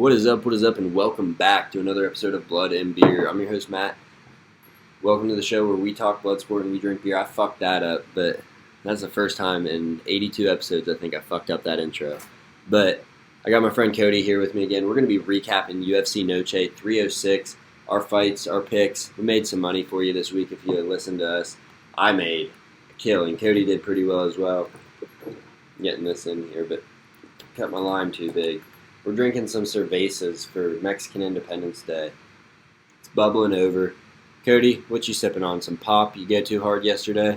What is up, and welcome back to another episode of Blood and Beer. I'm your host, Matt. Welcome to the show where we talk blood sport and we drink beer. I fucked that up, but that's the first time in 82 episodes I think I fucked up that intro. But I got my friend Cody here with me again. We're going to be recapping UFC Noche 306, our fights, our picks. We made some money for you this week if you listened to us. I made a killing. Cody did pretty well as well. Getting this in here, but cut my lime too big. We're drinking some cervezas for Mexican Independence Day. It's bubbling over. Cody, what you sipping on? Some pop? You get too hard yesterday?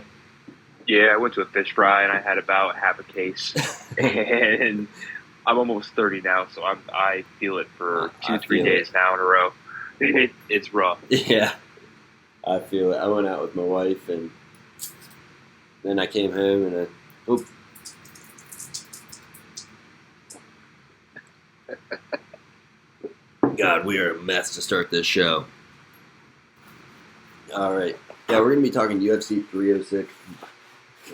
Yeah, I went to a fish fry and I had about half a case. And I'm almost 30 now, so I feel it for 2-3 days now in a row. It's rough. Yeah, I feel it. I went out with my wife and then I came home and God, we are a mess to start this show. Alright. Yeah, we're going to be talking UFC 306,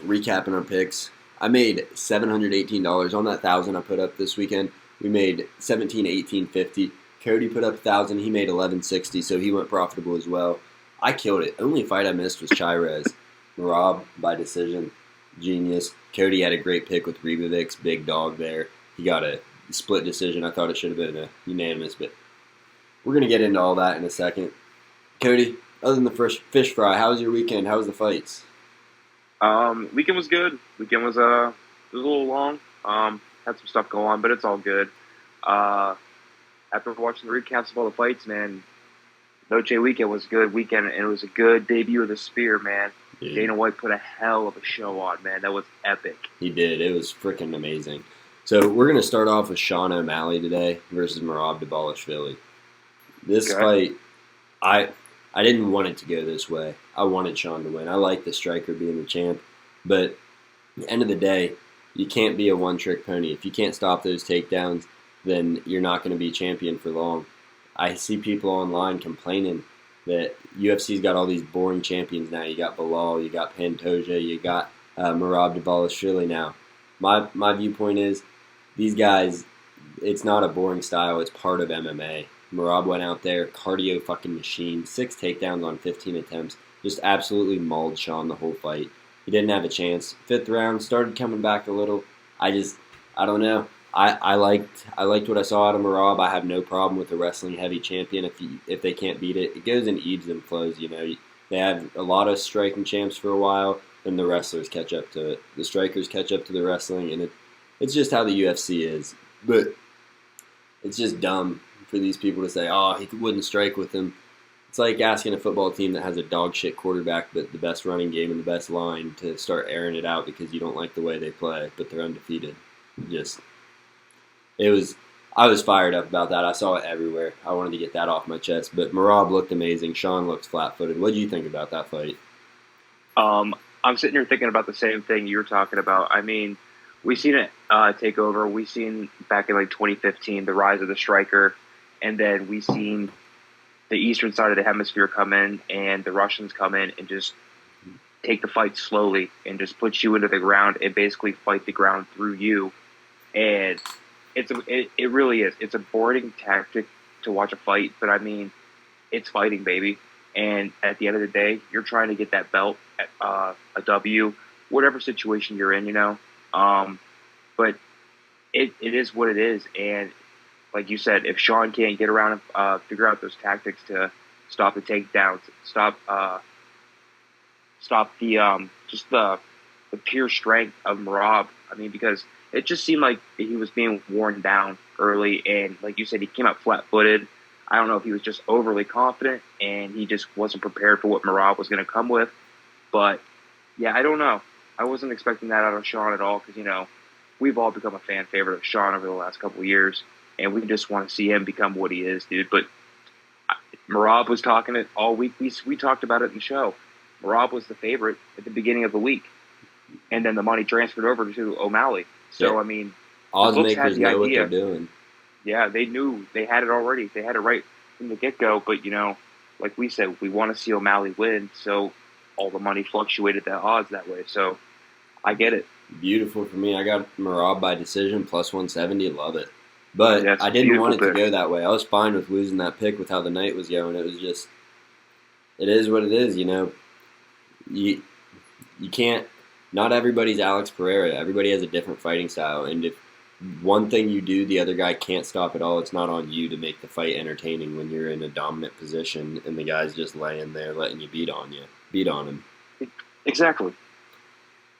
recapping our picks. I made $718 on that 1,000 I put up this weekend. We made $1,718.50. Cody put up 1,000. He made $1,160, so he went profitable as well. I killed it. The only fight I missed was Chirez. Rob by decision. Genius. Cody had a great pick with Rebovic's big dog there. He got a split decision. I thought it should have been a unanimous, but we're going to get into all that in a second. Cody, other than the first fish fry, how was your weekend? How was the fights? Weekend was good. Weekend was it was a little long. Had some stuff go on, but it's all good. After watching the recaps of all the fights, man, Noche weekend was a good weekend, and it was a good debut of the Spear, man. Yeah. Dana White put a hell of a show on, man. That was epic. He did. It was freaking amazing. So we're going to start off with Sean O'Malley today versus Merab Dvalishvili. This fight, I didn't want it to go this way. I wanted Sean to win. I like the striker being the champ. But at the end of the day, you can't be a one-trick pony. If you can't stop those takedowns, then you're not going to be champion for long. I see people online complaining that UFC's got all these boring champions now. You got Bilal, you got Pantoja, you got Merab Dvalishvili now. My viewpoint is these guys, it's not a boring style. It's part of MMA. Merab went out there, cardio fucking machine, 6 takedowns on 15 attempts, just absolutely mauled Sean the whole fight. He didn't have a chance. 5th round, started coming back a little. I don't know. I liked what I saw out of Merab. I have no problem with a wrestling heavy champion if they can't beat it. It goes in ebbs and flows, you know. They have a lot of striking champs for a while, then the wrestlers catch up to it. The strikers catch up to the wrestling, and it's just how the UFC is. But it's just dumb for these people to say, oh, he wouldn't strike with him. It's like asking a football team that has a dog shit quarterback but the best running game and the best line to start airing it out because you don't like the way they play, but they're undefeated. I was fired up about that. I saw it everywhere. I wanted to get that off my chest. But Merab looked amazing. Sean looked flat-footed. What do you think about that fight? I'm sitting here thinking about the same thing you were talking about. I mean, we seen it take over. We seen back in like 2015 the rise of the striker. And then we seen the eastern side of the hemisphere come in and the Russians come in and just take the fight slowly and just put you into the ground and basically fight the ground through you. And it really is. It's a boring tactic to watch a fight, but I mean, it's fighting, baby. And at the end of the day, you're trying to get that belt, a W, whatever situation you're in, you know. But it is what it is. And like you said, if Sean can't get around and figure out those tactics to stop the takedowns, stop the pure strength of Merab. I mean, because it just seemed like he was being worn down early, and like you said, he came out flat-footed. I don't know if he was just overly confident and he just wasn't prepared for what Merab was going to come with. But yeah, I don't know. I wasn't expecting that out of Sean at all because, you know, we've all become a fan favorite of Sean over the last couple of years, and we just want to see him become what he is, dude. But Merab was talking it all week. We talked about it in the show. Merab was the favorite at the beginning of the week, and then the money transferred over to O'Malley. So, yeah. I mean, odds makers know what they're doing. Yeah, they knew. They had it already. They had it right from the get-go. But, you know, like we said, we want to see O'Malley win, so all the money fluctuated the odds that way. So I get it. Beautiful for me. I got Merab by decision, plus 170. Love it. But That's I didn't want it to pick. go that way. I was fine with losing that pick with how the night was going. It was just, it is what it is, you know. You you can't. Not everybody's Alex Pereira. Everybody has a different fighting style, and if one thing you do, the other guy can't stop at all. It's not on you to make the fight entertaining when you're in a dominant position and the guy's just laying there letting you beat on him. Exactly.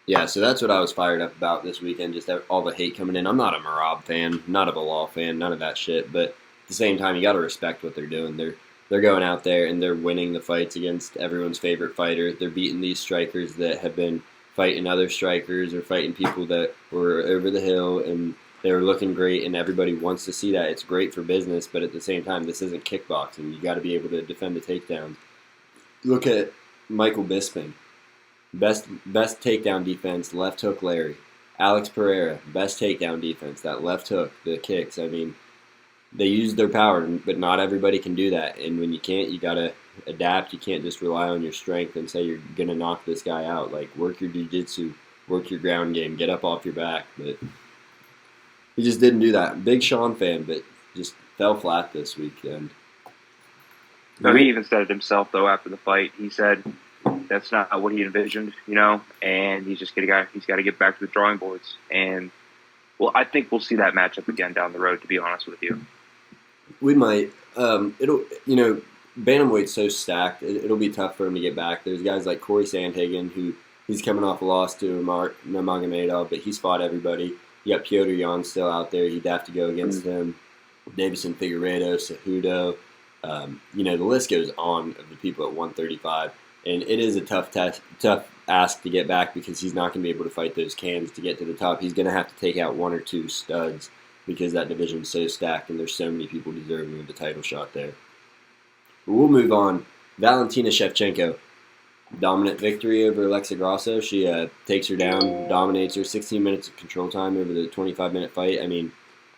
Yeah, so that's what I was fired up about this weekend. Just all the hate coming in. I'm not a Marab fan, not a Bilal fan, none of that shit. But at the same time, you got to respect what they're doing. They're going out there and they're winning the fights against everyone's favorite fighter. They're beating these strikers that have been fighting other strikers or fighting people that were over the hill, and they were looking great. And everybody wants to see that. It's great for business, but at the same time, this isn't kickboxing. You got to be able to defend the takedowns. Look at Michael Bisping. Best takedown defense, left hook Larry. Alex Pereira, best takedown defense, that left hook, the kicks. I mean, they use their power, but not everybody can do that. And when you can't, you got to adapt. You can't just rely on your strength and say you're going to knock this guy out. Like, work your jiu-jitsu, work your ground game, get up off your back. But he just didn't do that. Big Sean fan, but just fell flat this weekend. No, he even said it himself, though, after the fight. He said that's not what he envisioned, you know, and he's just he's got to get back to the drawing boards. And, well, I think we'll see that matchup again down the road, to be honest with you. We might. Bantamweight's so stacked, it'll be tough for him to get back. There's guys like Corey Sandhagen, who he's coming off a loss to Nurmagomedov, but he's fought everybody. You got Piotr Jan still out there. You'd have to go against him. Davison Figueiredo, Cejudo. The list goes on of the people at 135. And it is a tough ask to get back because he's not going to be able to fight those cans to get to the top. He's going to have to take out one or two studs because that division is so stacked and there's so many people deserving of the title shot there. But we'll move on. Valentina Shevchenko, dominant victory over Alexa Grasso. She takes her down, dominates her, 16 minutes of control time over the 25-minute fight. I mean,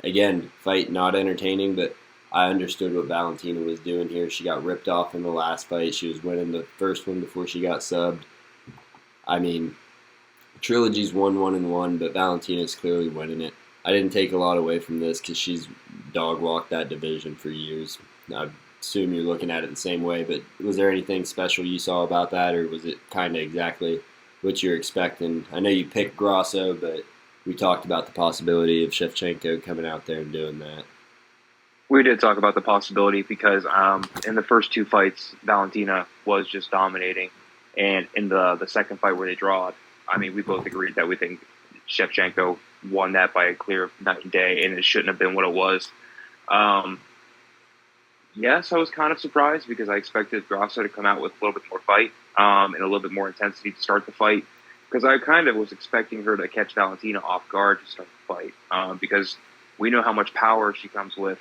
again, fight not entertaining, but I understood what Valentina was doing here. She got ripped off in the last fight. She was winning the first one before she got subbed. I mean, Trilogy's 1-1-1, but Valentina's clearly winning it. I didn't take a lot away from this because she's dog-walked that division for years. I assume you're looking at it the same way, but was there anything special you saw about that, or was it kind of exactly what you're expecting? I know you picked Grasso, but we talked about the possibility of Shevchenko coming out there and doing that. We did talk about the possibility because in the first two fights, Valentina was just dominating. And in the second fight where they drawed, I mean, we both agreed that we think Shevchenko won that by a clear night and day, and it shouldn't have been what it was. Yes, I was kind of surprised because I expected Grasso to come out with a little bit more fight and a little bit more intensity to start the fight, because I kind of was expecting her to catch Valentina off guard to start the fight because we know how much power she comes with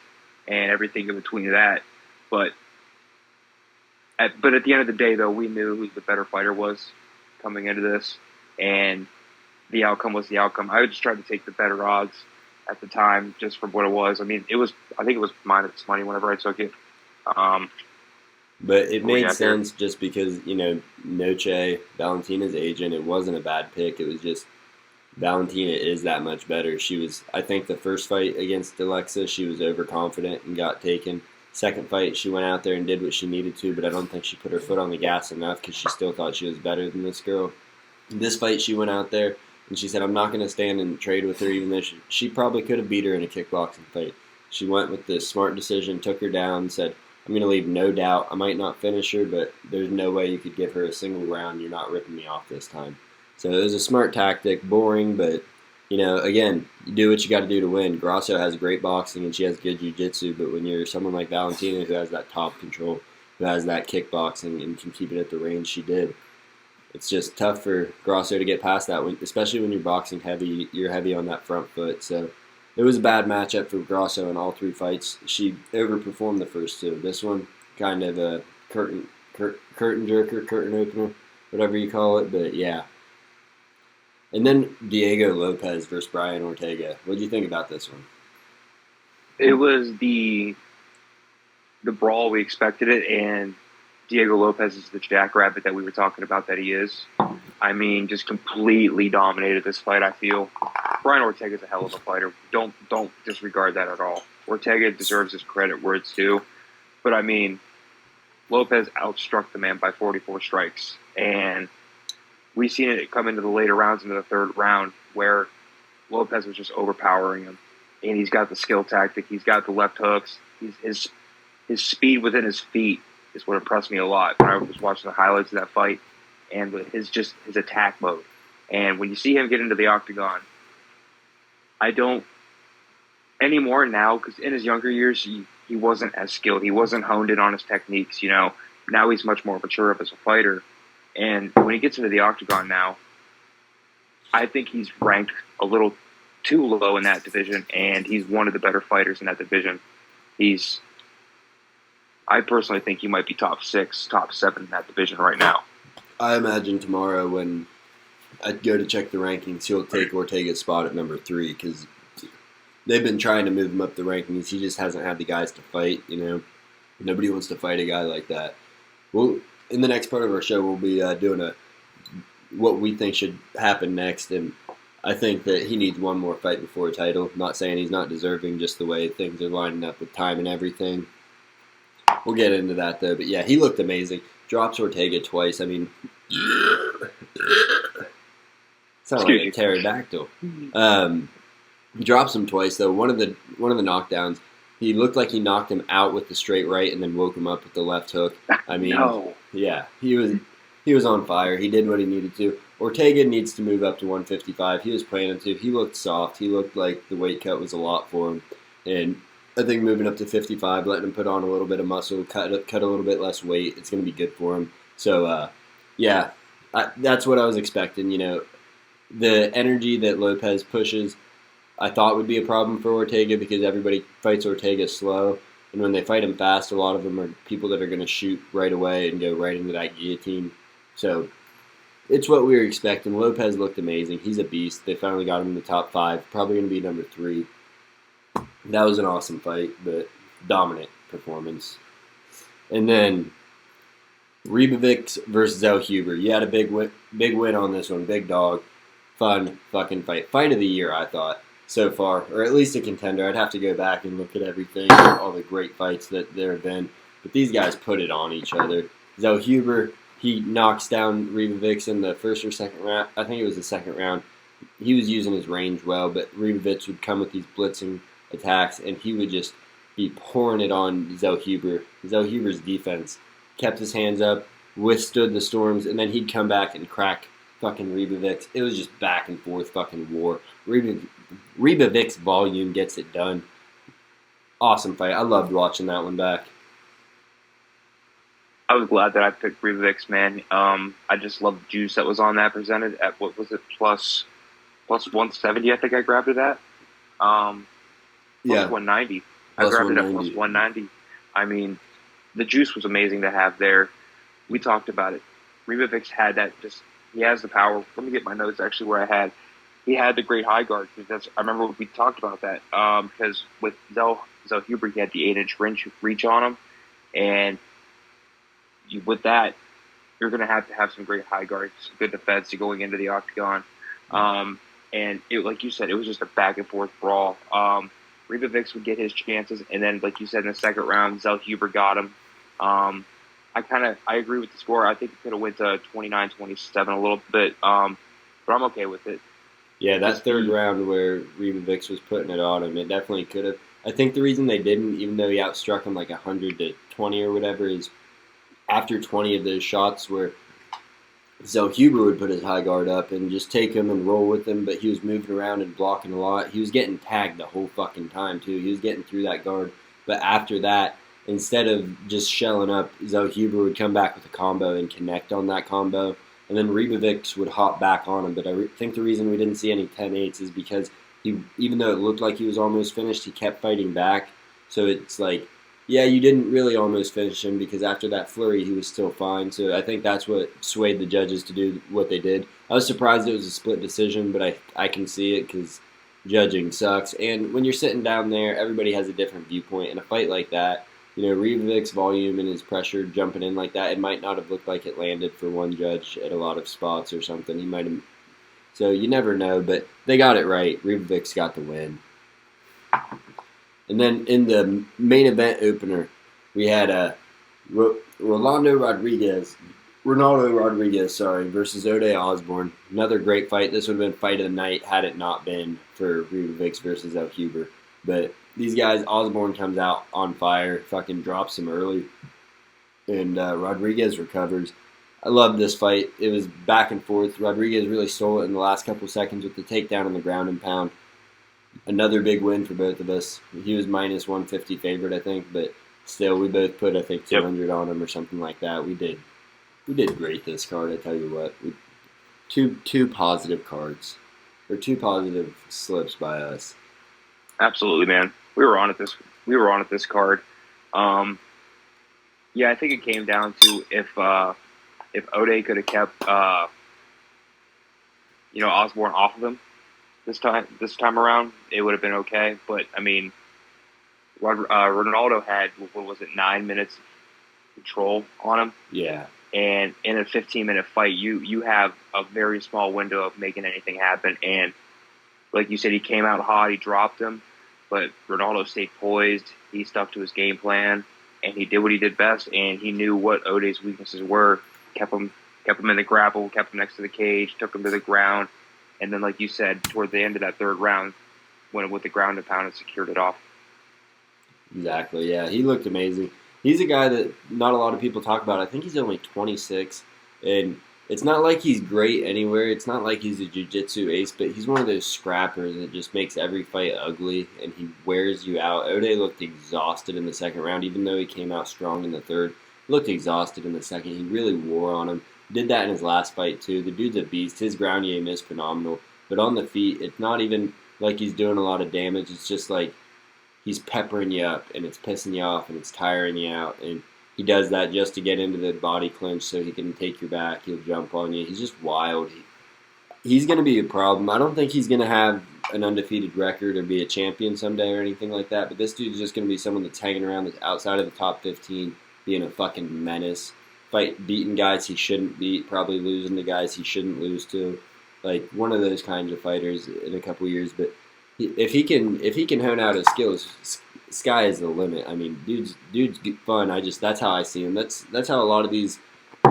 and everything in between that. But at the end of the day, though, we knew who the better fighter was coming into this, and the outcome was the outcome. I just tried to take the better odds at the time, just for what it was. I mean, I think it was minus money whenever I took it. But it made sense just because, Noche, Valentina's agent, it wasn't a bad pick. It was just Valentina is that much better. She was, I think, the first fight against Alexa, she was overconfident and got taken. Second fight, she went out there and did what she needed to, but I don't think she put her foot on the gas enough because she still thought she was better than this girl. In this fight, she went out there and she said, I'm not going to stand and trade with her, even though she probably could have beat her in a kickboxing fight. She went with the smart decision, took her down, said, I'm going to leave no doubt. I might not finish her, but there's no way you could give her a single round. You're not ripping me off this time. So it was a smart tactic, boring, but, again, you do what you got to do to win. Grasso has great boxing and she has good jiu-jitsu, but when you're someone like Valentina who has that top control, who has that kickboxing and can keep it at the range she did, it's just tough for Grasso to get past that, especially when you're boxing heavy. You're heavy on that front foot. So it was a bad matchup for Grasso in all three fights. She overperformed the first two. This one, kind of a curtain jerker, curtain opener, whatever you call it, but yeah. And then Diego Lopez versus Brian Ortega. What do you think about this one? It was the brawl we expected it, and Diego Lopez is the jackrabbit that we were talking about that he is. I mean, just completely dominated this fight, I feel. Brian Ortega's a hell of a fighter. Don't disregard that at all. Ortega deserves his credit where it's due. But, I mean, Lopez outstruck the man by 44 strikes. And we've seen it come into the later rounds, into the third round, where Lopez was just overpowering him. And he's got the skill tactic. He's got the left hooks. His speed within his feet is what impressed me a lot when I was watching the highlights of that fight, and his attack mode. And when you see him get into the octagon, I don't anymore now, because in his younger years he wasn't as skilled. He wasn't honed in on his techniques. Now he's much more mature as a fighter. And when he gets into the octagon now, I think he's ranked a little too low in that division, and he's one of the better fighters in that division. I personally think he might be top 6, top 7 in that division right now. I imagine tomorrow when I go to check the rankings, he'll take Ortega's spot at number 3 because they've been trying to move him up the rankings. He just hasn't had the guys to fight, Nobody wants to fight a guy like that. Well, in the next part of our show, we'll be doing what we think should happen next, and I think that he needs one more fight before a title. I'm not saying he's not deserving, just the way things are lining up with time and everything. We'll get into that, though. But, yeah, he looked amazing. Drops Ortega twice. I mean, sound like a pterodactyl. He drops him twice, though. One of the knockdowns, he looked like he knocked him out with the straight right and then woke him up with the left hook. I mean, yeah, he was on fire. He did what he needed to. Ortega needs to move up to 155. He was planning to. He looked soft. He looked like the weight cut was a lot for him. And I think moving up to 55, letting him put on a little bit of muscle, cut a little bit less weight, it's going to be good for him. So, that's what I was expecting. The energy that Lopez pushes, I thought would be a problem for Ortega because everybody fights Ortega slow. And when they fight him fast, a lot of them are people that are going to shoot right away and go right into that guillotine. So it's what we were expecting. Lopez looked amazing. He's a beast. They finally got him in the top 5. Probably going to be number 3. That was an awesome fight, but dominant performance. And then Ribovics versus Zell Huber. You had a big win on this one. Big dog. Fun fucking fight. Fight of the year, I thought, so far. Or at least a contender. I'd have to go back and look at everything, all the great fights that there have been. But these guys put it on each other. Zell Huber, he knocks down Ribovics in the first or second round. I think it was the second round. He was using his range well, but Ribovics would come with these blitzing attacks, and he would just be pouring it on Zell Huber. Zell Huber's defense kept his hands up, withstood the storms, and then he'd come back and crack fucking Ribovics. It was just back and forth fucking war. Ribovics volume gets it done. Awesome fight. I loved watching that one back. I was glad that I picked Ribovics, man. I just loved the juice that was on that presented at, what was it, plus 170, I think I grabbed it at. Plus 190. I grabbed it at plus 190. I mean, the juice was amazing to have there. We talked about it. Ribovics had that he has the power. Let me get my notes actually where he had the great high guard. Because I remember we talked about that. Because with Zell Huber, he had the 8-inch reach on him. And with that, you're going to have some great high guards, good defense going into the octagon. And like you said, it was just a back and forth brawl. Ribovics would get his chances, and then, like you said, in the second round, Zell Huber got him. I agree with the score. I think it could have went to 29-27 a little bit, but I'm okay with it. Yeah, that third round where Ribovics was putting it on him, it definitely could have. I think the reason they didn't, even though he outstruck him like 100-20 or whatever, is after 20 of those shots where Zell Huber would put his high guard up and just take him and roll with him, but he was moving around and blocking a lot. He was getting tagged the whole fucking time, too. He was getting through that guard. But after that, instead of just shelling up, Zell Huber would come back with a combo and connect on that combo. And then Ribovics would hop back on him. But I think the reason we didn't see any 10-8s is because even though it looked like he was almost finished, he kept fighting back. So it's like, yeah, you didn't really almost finish him because after that flurry, he was still fine. So I think that's what swayed the judges to do what they did. I was surprised it was a split decision, but I can see it because judging sucks. And when you're sitting down there, everybody has a different viewpoint. In a fight like that, Rivic's volume and his pressure jumping in like that, it might not have looked like it landed for one judge at a lot of spots or something. He might have. So you never know, but they got it right. Rivic's got the win. And then in the main event opener, we had Ronaldo Rodriguez versus Ode Osborne. Another great fight. This would have been fight of the night had it not been for Rivic's versus El Huber. But these guys, Osborne comes out on fire, fucking drops him early, and Rodriguez recovers. I loved this fight. It was back and forth. Rodriguez really stole it in the last couple seconds with the takedown on the ground and pound. Another big win for both of us. He was minus 150 favorite, I think, but still, we both put, I think, 200 on him or something like that. We did great this card, I tell you what. Two positive cards. Or two positive slips by us. Absolutely, man. We were on at this card. Yeah, I think it came down to if Ode could have kept Osborne off of him this time around, it would have been okay. But I mean, Ronaldo had, what was it, 9 minutes of control on him. Yeah. And in a 15-minute fight, you have a very small window of making anything happen. And like you said, he came out hot, he dropped him, but Ronaldo stayed poised. He stuck to his game plan, and he did what he did best. And he knew what Ode's weaknesses were. Kept him in the grapple, kept him next to the cage, took him to the ground, and then, like you said, toward the end of that third round, went with the ground and pound and secured it off. Exactly. Yeah, he looked amazing. He's a guy that not a lot of people talk about. I think he's only 26, and it's not like he's great anywhere. It's not like he's a jiu-jitsu ace, but he's one of those scrappers that just makes every fight ugly, and he wears you out. Ode looked exhausted in the second round, even though he came out strong in the third. Looked exhausted in the second. He really wore on him. Did that in his last fight, too. The dude's a beast. His ground game is phenomenal. But on the feet, it's not even like he's doing a lot of damage. It's just like he's peppering you up, and it's pissing you off, and it's tiring you out. And he does that just to get into the body clinch so he can take your back. He'll jump on you. He's just wild. He's going to be a problem. I don't think he's going to have an undefeated record or be a champion someday or anything like that. But this dude's just going to be someone that's hanging around that's outside of the top 15, being a fucking menace. Beating guys he shouldn't beat, probably losing to guys he shouldn't lose to. Like, one of those kinds of fighters in a couple years. But if he can hone out his skills, sky is the limit. I mean, dude's fun. That's how I see him. That's how a lot of these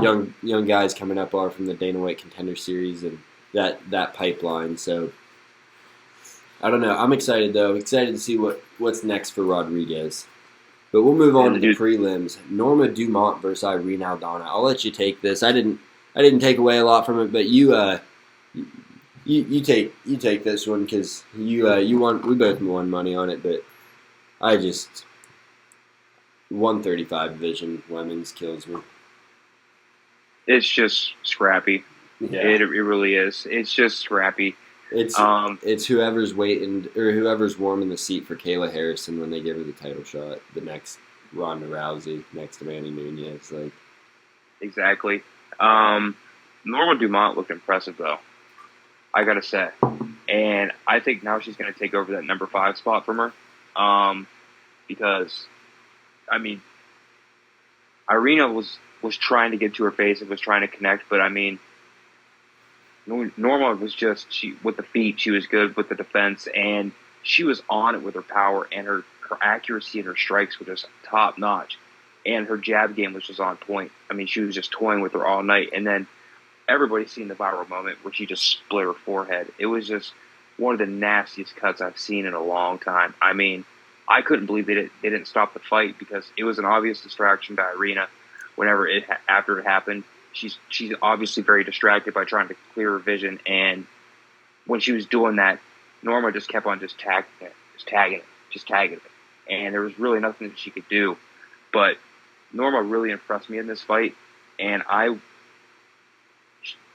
young guys coming up are from the Dana White Contender Series and that pipeline. So I don't know. I'm excited though. Excited to see what's next for Rodriguez. But we'll move on to the prelims. Norma Dumont versus Irene Aldana. I'll let you take this. I didn't take away a lot from it, but you take this one because you won. We both won money on it, but I just 135 division women's kills me. It's just scrappy. Yeah. It really is. It's just scrappy. It's whoever's waiting or whoever's warming the seat for Kayla Harrison when they give her the title shot. The next Ronda Rousey, next to Manny Nunez, like exactly. Norma Dumont looked impressive though, I gotta say, and I think now she's gonna take over that number 5 spot from her, because I mean, Irina was trying to get to her face and was trying to connect, but I mean. Norma was just with the feet. She was good with the defense, and she was on it with her power, and her accuracy and her strikes were just top notch, and her jab game was just on point. I mean, she was just toying with her all night, and then everybody's seen the viral moment where she just split her forehead. It was just one of the nastiest cuts I've seen in a long time. I mean, I couldn't believe they didn't stop the fight because it was an obvious distraction by Irina. After it happened. She's obviously very distracted by trying to clear her vision, and when she was doing that, Norma just kept on just tagging it, and there was really nothing that she could do. But Norma really impressed me in this fight, and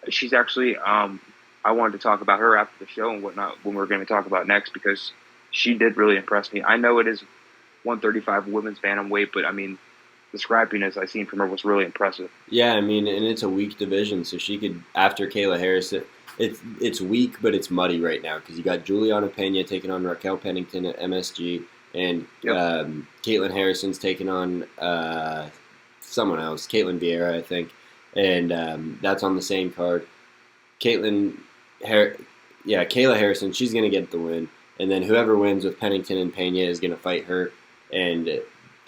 she's actually I wanted to talk about her after the show and whatnot when we're going to talk about next because she did really impress me. I know it is 135 women's bantamweight, but I mean. The scrappiness I seen from her was really impressive. Yeah, I mean, and it's a weak division, so she could after Kayla Harrison. It's weak, but it's muddy right now because you got Juliana Pena taking on Raquel Pennington at MSG. and Yep. Caitlin Harrison's taking on someone else, Caitlin Vieira, I think, and that's on the same card. Kayla Harrison, she's going to get the win, and then whoever wins with Pennington and Pena is going to fight her, and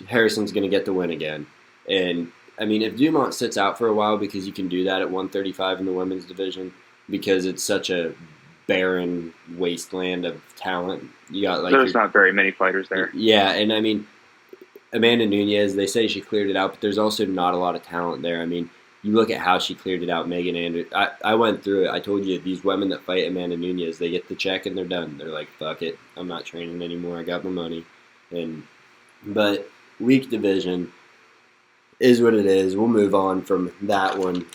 Harrison's going to get the win again. And I mean, if Dumont sits out for a while, because you can do that at 135 in the women's division, because it's such a barren wasteland of talent. You got there's not very many fighters there. Yeah, and I mean, Amanda Nunes, they say she cleared it out, but there's also not a lot of talent there. I mean, you look at how she cleared it out, Megan Anderson. I went through it. I told you, these women that fight Amanda Nunes, they get the check and they're done. They're like, fuck it, I'm not training anymore. I got my money. But weak division is what it is. We'll move on from that one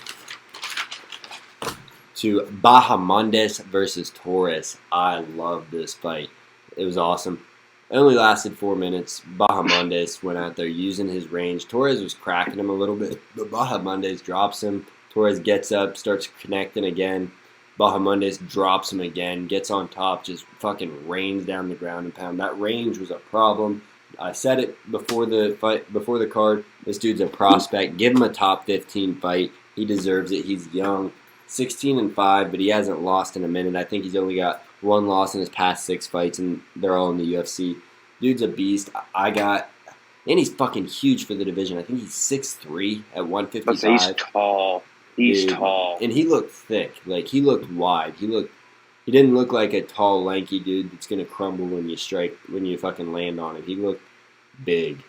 to Bahamondes versus Torres. I love this fight. It was awesome. It only lasted 4 minutes. Bahamondes went out there using his range. Torres was cracking him a little bit, but Bahamondes drops him. Torres gets up, starts connecting again. Bahamondes drops him again, gets on top, just fucking rains down the ground and pound. That range was a problem. I said it before the fight, before the card. This dude's a prospect. Give him a top 15 fight. He deserves it. He's young, 16-5, but he hasn't lost in a minute. I think he's only got one loss in his past 6 fights, and they're all in the UFC. Dude's a beast. And he's fucking huge for the division. I think he's 6'3" at 155. He's tall. He's tall. And he looked thick. Like, he looked wide. He didn't look like a tall, lanky dude that's going to crumble when you fucking land on him. He looked big.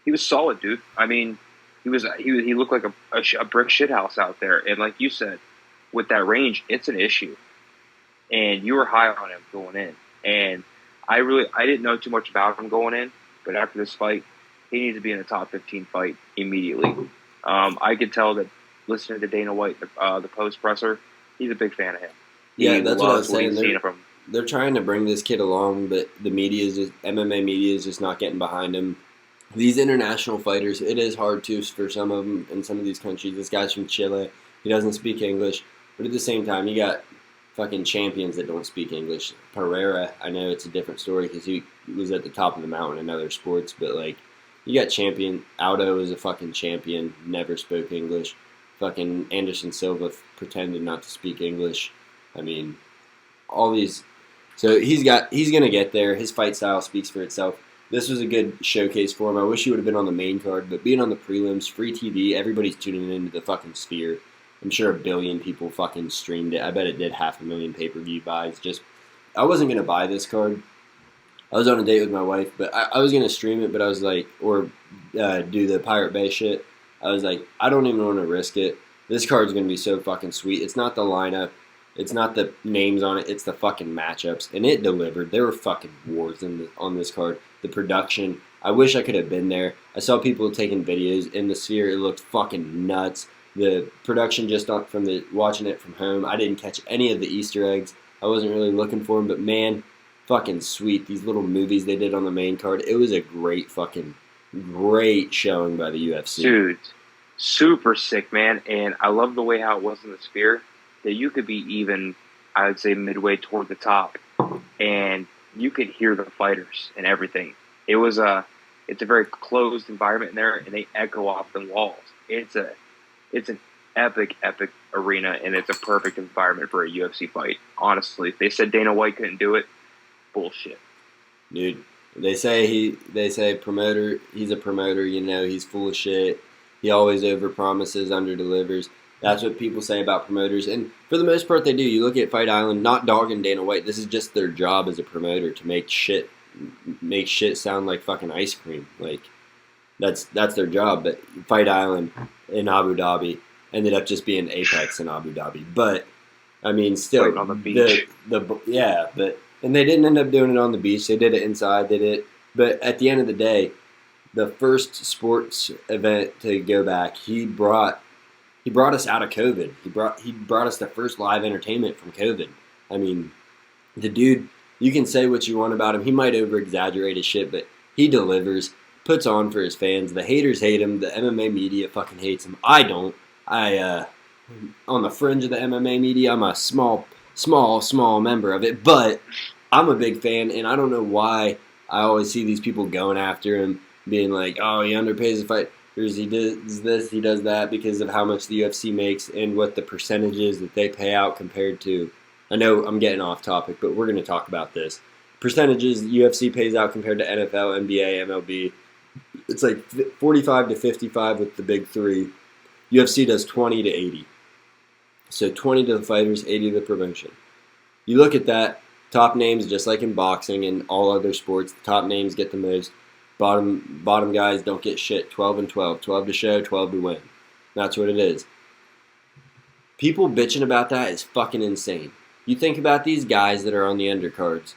He was solid, dude. I mean, he looked like a brick shithouse out there. And like you said, with that range, it's an issue. And you were high on him going in. And I didn't know too much about him going in, but after this fight, he needs to be in a top 15 fight immediately. I could tell that listening to Dana White, the post presser, he's a big fan of him. Yeah, that's what I was saying. They're trying to bring this kid along, but the MMA media is just not getting behind him. These international fighters, it is hard too for some of them in some of these countries. This guy's from Chile. He doesn't speak English, but at the same time, you got fucking champions that don't speak English. Pereira, I know it's a different story because he was at the top of the mountain in other sports, but like, you got champion. Aldo is a fucking champion, never spoke English. Fucking Anderson Silva pretended not to speak English. I mean, all these. So he's gonna get there. His fight style speaks for itself. This was a good showcase for him. I wish he would have been on the main card, but being on the prelims, free TV, everybody's tuning into the fucking Sphere. I'm sure 1 billion people fucking streamed it. I bet it did 500,000 pay-per-view buys. I wasn't gonna buy this card. I was on a date with my wife, but I was gonna stream it, but I was like, or do the Pirate Bay shit. I was like, I don't even want to risk it. This card's gonna be so fucking sweet. It's not the lineup. It's not the names on it. It's the fucking matchups. And it delivered. There were fucking wars on this card. The production. I wish I could have been there. I saw people taking videos in the Sphere. It looked fucking nuts. The production from watching it from home. I didn't catch any of the Easter eggs. I wasn't really looking for them. But man, fucking sweet. These little movies they did on the main card. It was a great showing by the UFC. Dude, super sick, man. And I love the way how it was in the Sphere. That you could be even, I would say, midway toward the top, and you could hear the fighters and everything. It's a very closed environment in there, and they echo off the walls. It's an epic arena, and it's a perfect environment for a UFC fight. Honestly, if they said Dana White couldn't do it, bullshit. Dude, they say promoter. He's a promoter. You know, he's full of shit. He always overpromises, underdelivers. That's what people say about promoters, and for the most part, they do. You look at Fight Island, not dogging Dana White. This is just their job as a promoter to make shit sound like fucking ice cream. Like that's their job. But Fight Island in Abu Dhabi ended up just being Apex in Abu Dhabi. But I mean, still, right on the beach. And they didn't end up doing it on the beach. They did it inside. They did it, but at the end of the day, the first sports event to go back, he brought us out of COVID. He brought us the first live entertainment from COVID. I mean, the dude, you can say what you want about him. He might over-exaggerate his shit, but he delivers, puts on for his fans. The haters hate him. The MMA media fucking hates him. I don't. On the fringe of the MMA media, I'm a small member of it, but I'm a big fan, and I don't know why. I always see these people going after him, being like, oh, he underpays the fighters, he does this, he does that because of how much the UFC makes and what the percentages that they pay out compared to. I know I'm getting off topic, but we're going to talk about this. Percentages UFC pays out compared to NFL, NBA, MLB. It's like 45 to 55 with the big three. UFC does 20 to 80. So 20 to the fighters, 80 to the promotion. You look at that, top names, just like in boxing and all other sports, the top names get the most. Bottom guys don't get shit. 12 and 12. 12 to show, 12 to win. That's what it is. People bitching about that is fucking insane. You think about these guys that are on the undercards.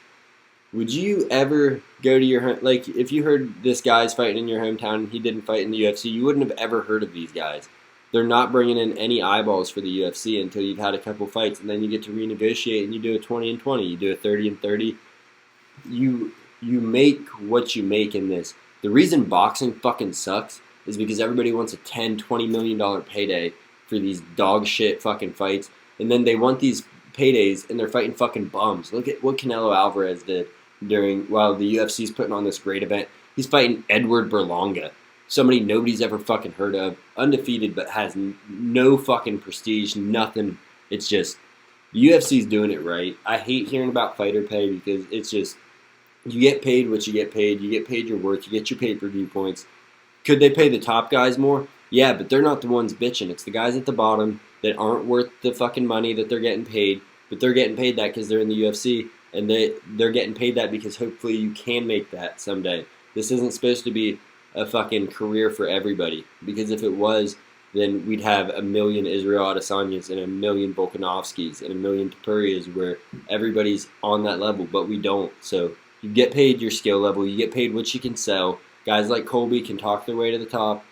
Would you ever go to your like if you heard this guy's fighting in your hometown and he didn't fight in the UFC, you wouldn't have ever heard of these guys. They're not bringing in any eyeballs for the UFC until you've had a couple fights, and then you get to renegotiate and you do a 20 and 20, you do a 30 and 30. You make what you make in this. The reason boxing fucking sucks is because everybody wants a $10, $20 million payday for these dog shit fucking fights, and then they want these paydays and they're fighting fucking bums. Look at what Canelo Alvarez did while the UFC's putting on this great event. He's fighting Edward Berlanga, somebody nobody's ever fucking heard of, undefeated but has no fucking prestige, nothing. It's just the UFC's doing it right. I hate hearing about fighter pay because it's just you get paid what you get paid your worth, you get your pay-per-view points. Could they pay the top guys more? Yeah, but they're not the ones bitching. It's the guys at the bottom that aren't worth the fucking money that they're getting paid, but they're getting paid that because they're in the UFC. And they're getting paid that because hopefully you can make that someday. This isn't supposed to be a fucking career for everybody. Because if it was, then we'd have a million Israel Adesanyas and a million Volkanovskis and a million Topurias where everybody's on that level, but we don't. So you get paid your skill level. You get paid what you can sell. Guys like Colby can talk their way to the top.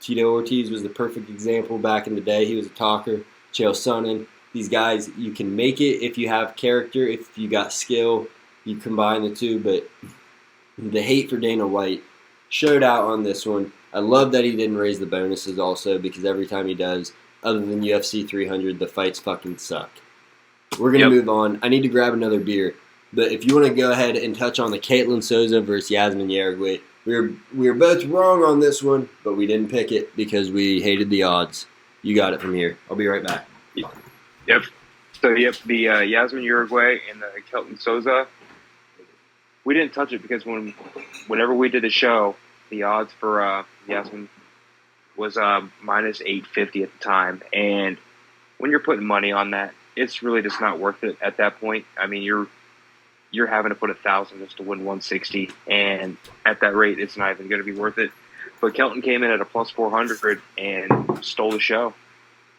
Tito Ortiz was the perfect example back in the day. He was a talker. Chael Sonnen. These guys, you can make it if you have character, if you got skill, you combine the two. But the hate for Dana White showed out on this one. I love that he didn't raise the bonuses also because every time he does, other than UFC 300, the fights fucking suck. We're going to move on. I need to grab another beer. But if you want to go ahead and touch on the Caitlin Souza versus Yasmin Yergui, we were both wrong on this one, but we didn't pick it because we hated the odds. You got it from here. I'll be right back. Yep. So, the Yasmin Uruguay and the Kelton Souza, we didn't touch it because whenever we did the show, the odds for Yasmin was minus 850 at the time. And when you're putting money on that, it's really just not worth it at that point. I mean, you're having to put 1,000 just to win 160, and at that rate, it's not even going to be worth it. But Kelton came in at a plus 400 and stole the show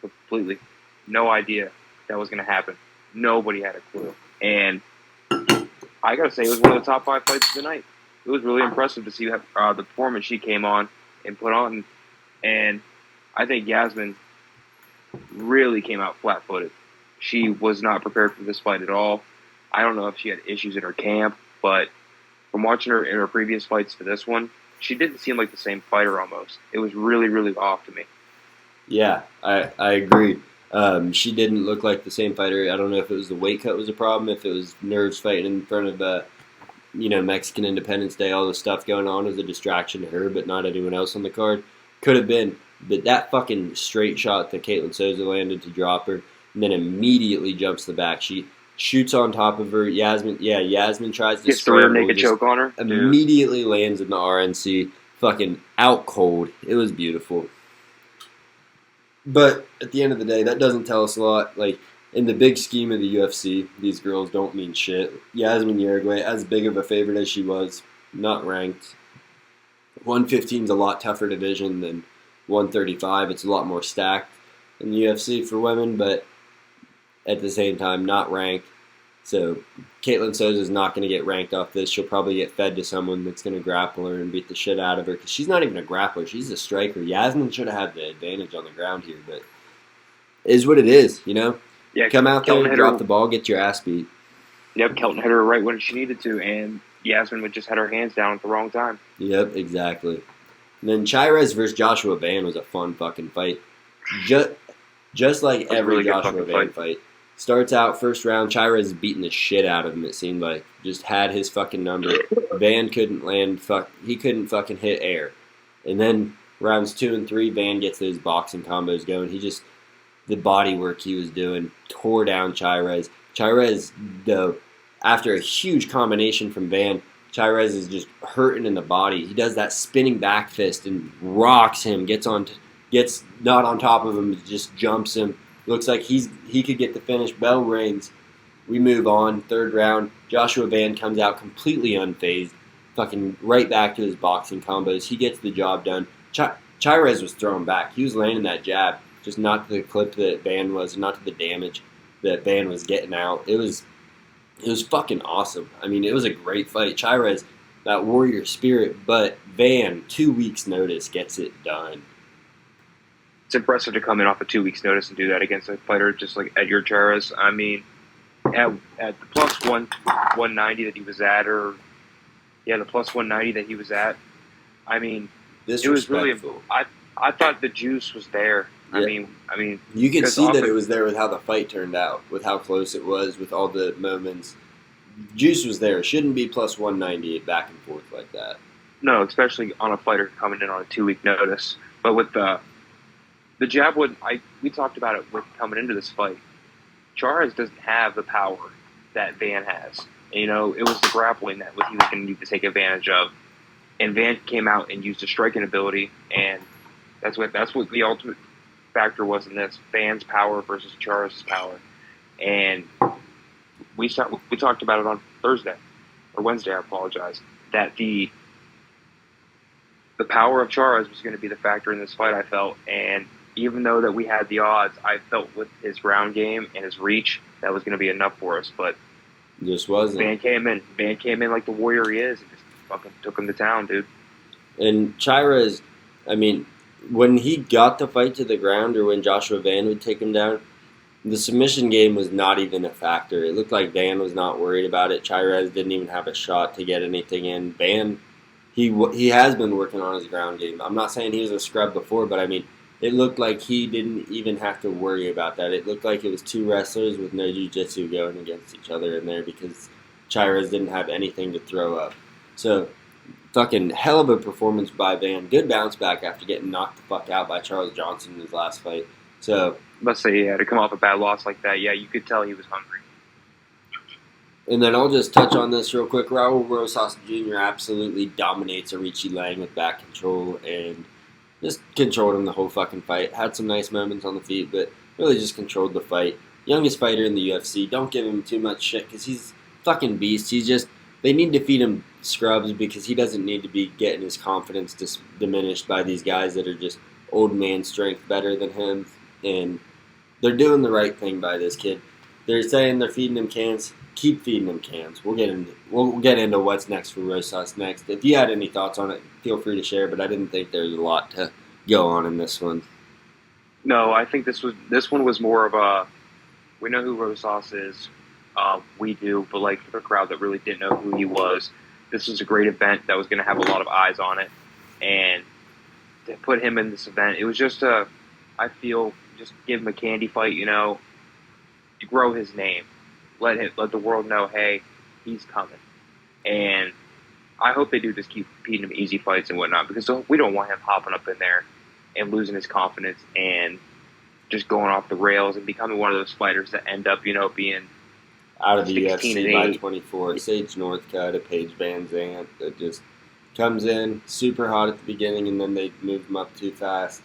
completely. No idea that was going to happen. Nobody had a clue. And I got to say, it was one of the top 5 fights of the night. It was really impressive to see the performance she came on and put on. And I think Yasmin really came out flat-footed. She was not prepared for this fight at all. I don't know if she had issues in her camp, but from watching her in her previous fights to this one, she didn't seem like the same fighter almost. It was really, really off to me. Yeah, I agree. She didn't look like the same fighter. I don't know if it was the weight cut was a problem, if it was nerves fighting in front of, Mexican Independence Day, all the stuff going on was a distraction to her, but not anyone else on the card. Could have been. But that fucking straight shot that Caitlin Souza landed to drop her, and then immediately jumps the back. She shoots on top of her. Yasmin tries to gets the rear naked choke on her. Immediately lands in the RNC. Fucking out cold. It was beautiful. But at the end of the day, that doesn't tell us a lot. Like, in the big scheme of the UFC, these girls don't mean shit. Yasmin Uruguay, as big of a favorite as she was, not ranked. 115 is a lot tougher division than 135. It's a lot more stacked in the UFC for women, but at the same time, not ranked. So Caitlin Souza is not going to get ranked off this. She'll probably get fed to someone that's going to grapple her and beat the shit out of her because she's not even a grappler. She's a striker. Yasmin should have had the advantage on the ground here, but it is what it is, Yeah, come out there and drop the ball, get your ass beat. Yep, Kelton hit her right when she needed to, and Yasmin would just had her hands down at the wrong time. Yep, exactly. And then Chairez versus Joshua Van was a fun fucking fight. Just like every really Joshua Van fight. Starts out first round, Chirez is beating the shit out of him, it seemed like. Just had his fucking number. Van couldn't land, he couldn't fucking hit air. And then rounds 2 and 3, Van gets those boxing combos going. The body work he was doing tore down Chirez. Chirez, though, after a huge combination from Van, Chirez is just hurting in the body. He does that spinning back fist and rocks him, gets not on top of him, just jumps him. Looks like he could get the finish. Bell rings. We move on. Third round. Joshua Van comes out completely unfazed. Fucking right back to his boxing combos. He gets the job done. Chirez was throwing back. He was landing that jab, just not to the clip that Van was, not to the damage that Van was getting out. It was fucking awesome. I mean, it was a great fight. Chirez, that warrior spirit, but Van, 2 weeks' notice, gets it done. It's impressive to come in off of 2 weeks' notice and do that against a fighter just like Edgar Chirez. I mean, at the plus 190 that he was at, the plus 190 that he was at, I mean, it was really. I thought the juice was there. Yeah. I mean, you could see that it was there with how the fight turned out, with how close it was, with all the moments. Juice was there. It shouldn't be plus 190 back and forth like that. No, especially on a fighter coming in on a 2 week notice. But with the jab, we talked about it with coming into this fight. Chirez doesn't have the power that Van has. And, it was the grappling that he was going to need to take advantage of. And Van came out and used his striking ability, and that's what the ultimate factor was in this: Van's power versus Chirez's power. And we talked about it on Wednesday. I apologize. That the power of Chirez was going to be the factor in this fight. I felt, and even though that we had the odds, I felt with his ground game and his reach that was going to be enough for us. But just wasn't. Van came in like the warrior he is, and just fucking took him to town, dude. And Chirez, I mean, when he got the fight to the ground, or when Joshua Van would take him down, the submission game was not even a factor. It looked like Van was not worried about it. Chirez didn't even have a shot to get anything in. Van, he has been working on his ground game. I'm not saying he was a scrub before, but I mean, it looked like he didn't even have to worry about that. It looked like it was two wrestlers with no jiu-jitsu going against each other in there because Chirez didn't have anything to throw up. So, fucking hell of a performance by Van. Good bounce back after getting knocked the fuck out by Charles Johnson in his last fight. So, let's say, to come off a bad loss like that, you could tell he was hungry. And then I'll just touch on this real quick. Raul Rosas Jr. absolutely dominates Arichi Lang with back control and just controlled him the whole fucking fight. Had some nice moments on the feet, but really just controlled the fight. Youngest fighter in the UFC. Don't give him too much shit because he's fucking beast. They need to feed him scrubs because he doesn't need to be getting his confidence diminished by these guys that are just old man strength better than him. And they're doing the right thing by this kid. They're saying they're feeding him cans. Keep feeding him cans. We'll get into what's next for Rosas next. If you had any thoughts on it, feel free to share. But I didn't think there was a lot to go on in this one. No, I think this one was more of a, we know who Rosas is. We do, but like for the crowd that really didn't know who he was, this was a great event that was going to have a lot of eyes on it. And to put him in this event, it was just I feel, just give him a candy fight, to grow his name. Let the world know, hey, he's coming. And I hope they do just keep feeding him easy fights and whatnot, because we don't want him hopping up in there and losing his confidence and just going off the rails and becoming one of those fighters that end up, being out of the UFC by 24. Sage Northcutt, a Paige Van Zandt that just comes in super hot at the beginning and then they move him up too fast.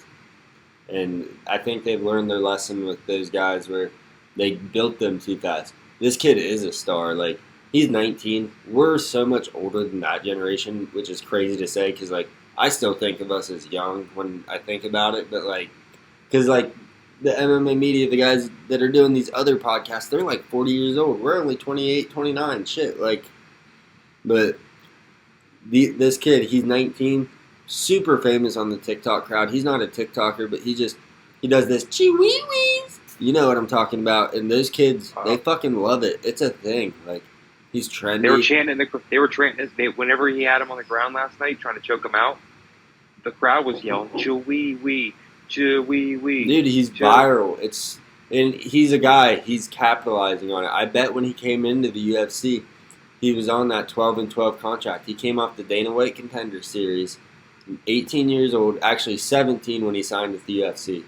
And I think they've learned their lesson with those guys where they built them too fast. This kid is a star. Like, he's 19. We're so much older than that generation, which is crazy to say because, like, I still think of us as young when I think about it. But, like, because, like, the MMA media, the guys that are doing these other podcasts, they're, like, 40 years old. We're only 28, 29. Shit, like, but this kid, he's 19, super famous on the TikTok crowd. He's not a TikToker, but he does this chee-wee-wees. You know what I'm talking about. And those kids, they fucking love it. It's a thing. Like, he's trendy. They were chanting, whenever he had him on the ground last night, trying to choke him out, the crowd was yelling, chee-wee-wee, chee-wee-wee. Dude, he's viral. It's And he's a guy, he's capitalizing on it. I bet when he came into the UFC, he was on that 12-12 contract. He came off the Dana White Contender Series, 18 years old, actually 17 when he signed with the UFC.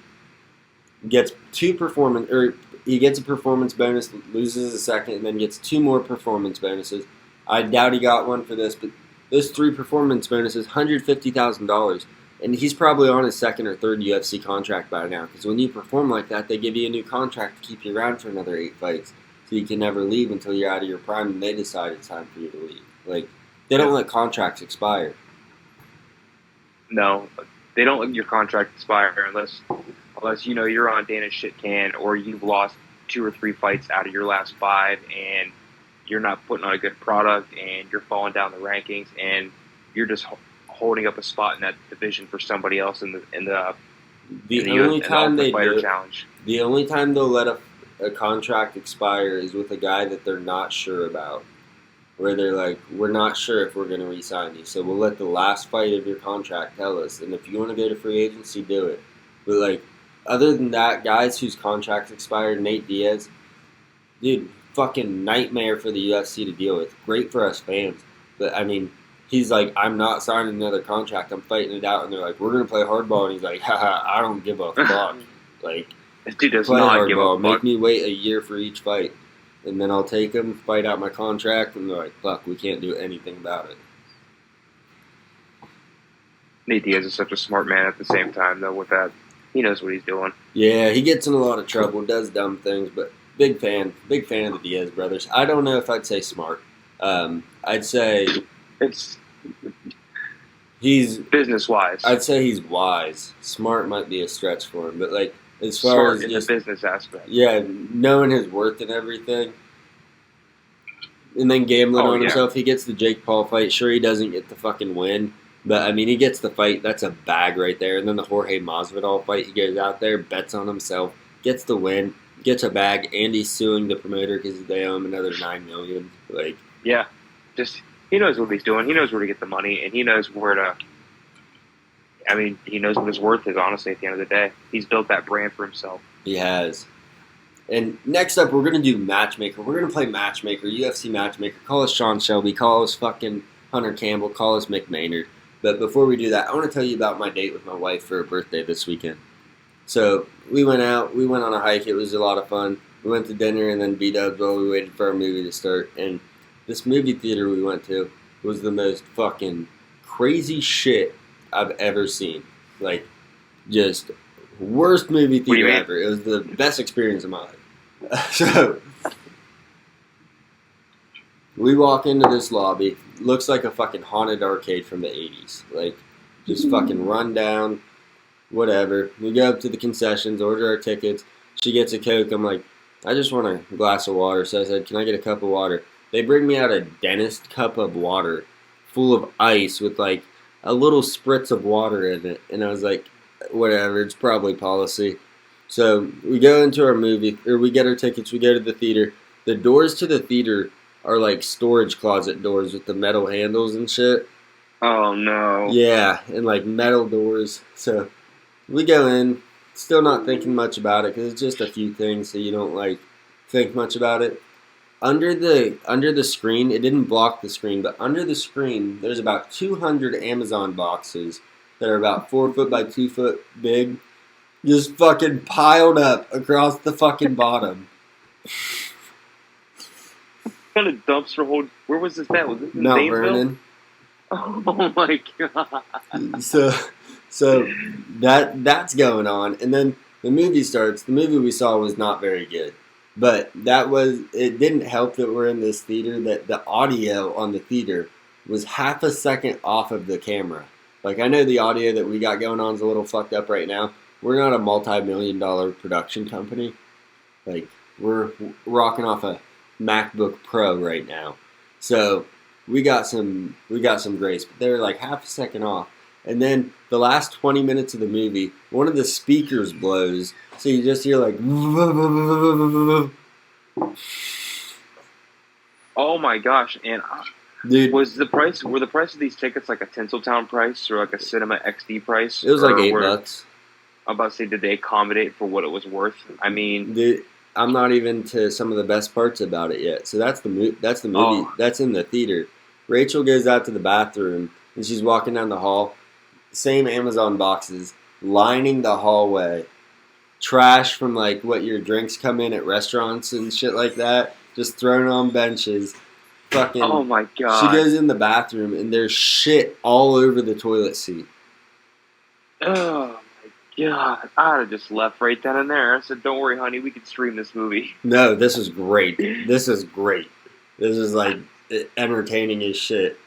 Gets he gets a performance bonus, loses a second, and then gets 2 more performance bonuses. I doubt he got one for this, but those 3 performance bonuses, $150,000. And he's probably on his 2nd or 3rd UFC contract by now. Because when you perform like that, they give you a new contract to keep you around for another 8 fights. So you can never leave until you're out of your prime and they decide it's time for you to leave. Like, they don't let contracts expire. No, they don't let your contract expire unless you're on Dana's shit can or you've lost 2 or 3 fights out of your last 5 and you're not putting on a good product and you're falling down the rankings and you're just holding up a spot in that division for somebody else in the only time they fighter do, challenge. the only time they'll let a contract expire is with a guy that they're not sure about. Where they're like, we're not sure if we're going to re-sign you, so we'll let the last fight of your contract tell us. And if you want to go to free agency, do it. But, like, other than that, guys whose contracts expired, Nate Diaz, dude, fucking nightmare for the UFC to deal with. Great for us fans. But, I mean, he's like, I'm not signing another contract. I'm fighting it out. And they're like, we're going to play hardball. And he's like, haha, I don't give a fuck. Like, this dude does play not give a hardball. fuck. Make me wait a year for each fight. And then I'll take him, fight out my contract, and they're like, fuck, we can't do anything about it. Nate Diaz is such a smart man at the same time, though, with that. He knows what he's doing. Yeah, he gets in a lot of trouble, does dumb things, but big fan of the Diaz brothers. I don't know if I'd say smart. I'd say he's business-wise. I'd say he's wise. Smart might be a stretch for him, but like as far smart as in just the business aspect, yeah, knowing his worth and everything, and then gambling on himself. He gets the Jake Paul fight. Sure, he doesn't get the fucking win. But, I mean, he gets the fight. That's a bag right there. And then the Jorge Masvidal fight, he goes out there, bets on himself, gets the win, gets a bag, and he's suing the promoter because they owe him another $9 million. Like, yeah, just he knows what he's doing. He knows where to get the money, and he knows where to. I mean, he knows what his worth is. Honestly, at the end of the day, he's built that brand for himself. He has. And next up, we're gonna do Matchmaker. We're gonna play Matchmaker, UFC Matchmaker. Call us Sean Shelby. Call us fucking Hunter Campbell. Call us Mick Maynard. But before we do that, I want to tell you about my date with my wife for her birthday this weekend. So we went out. We went on a hike. It was a lot of fun. We went to dinner and then B-dubs while we waited for our movie to start. And this movie theater we went to was the most fucking crazy shit I've ever seen. Like, just worst movie theater ever. It was the best experience of my life. So we walk into this lobby. Looks like a fucking haunted arcade from the 80s. Like, just fucking run down, whatever. We go up to the concessions, order our tickets. She gets a Coke. I'm like, I just want a glass of water. So I said, can I get a cup of water? They bring me out a dentist cup of water full of ice with, like, a little spritz of water in it. And I was like, whatever, it's probably policy. So we go into our movie, or we get our tickets, we go to the theater. The doors to the theater are like storage closet doors with the metal handles and shit. Oh, no. Yeah, and like metal doors. So we go in, still not thinking much about it because it's just a few things, so you don't like think much about it. Under the screen, it didn't block the screen, but under the screen, there's about 200 Amazon boxes that are about 4 foot by 2 foot big, just fucking piled up across the fucking bottom. What kind of dumpster hold? Where was this at? Was this in Mount Vernon? Oh my god! So that's going on, and then the movie starts. The movie we saw was not very good, but it didn't help that we're in this theater. That the audio on the theater was half a second off of the camera. Like, I know the audio that we got going on is a little fucked up right now. We're not a multi-million-dollar production company. Like, we're rocking off a MacBook Pro right now. So we got some grace, but they were like half a second off. And then the last 20 minutes of the movie, one of the speakers blows, so you just hear like oh my gosh. And dude, were the price of these tickets like a Tinseltown price or like a Cinema XD price? It was like $8. I'm about to say, did they accommodate for what it was worth? I mean, I'm not even to some of the best parts about it yet. So that's the movie. oh, That's in the theater. Rachel goes out to the bathroom and she's walking down the hall. Same Amazon boxes lining the hallway. Trash from like what your drinks come in at restaurants and shit like that, just thrown on benches. oh Fucking, my she God. goes in the bathroom and there's shit all over the toilet seat. Oh my God. I'd have just left right then and there. I said, don't worry, honey, we can stream this movie. No, this is great. This is great. This is like entertaining as shit.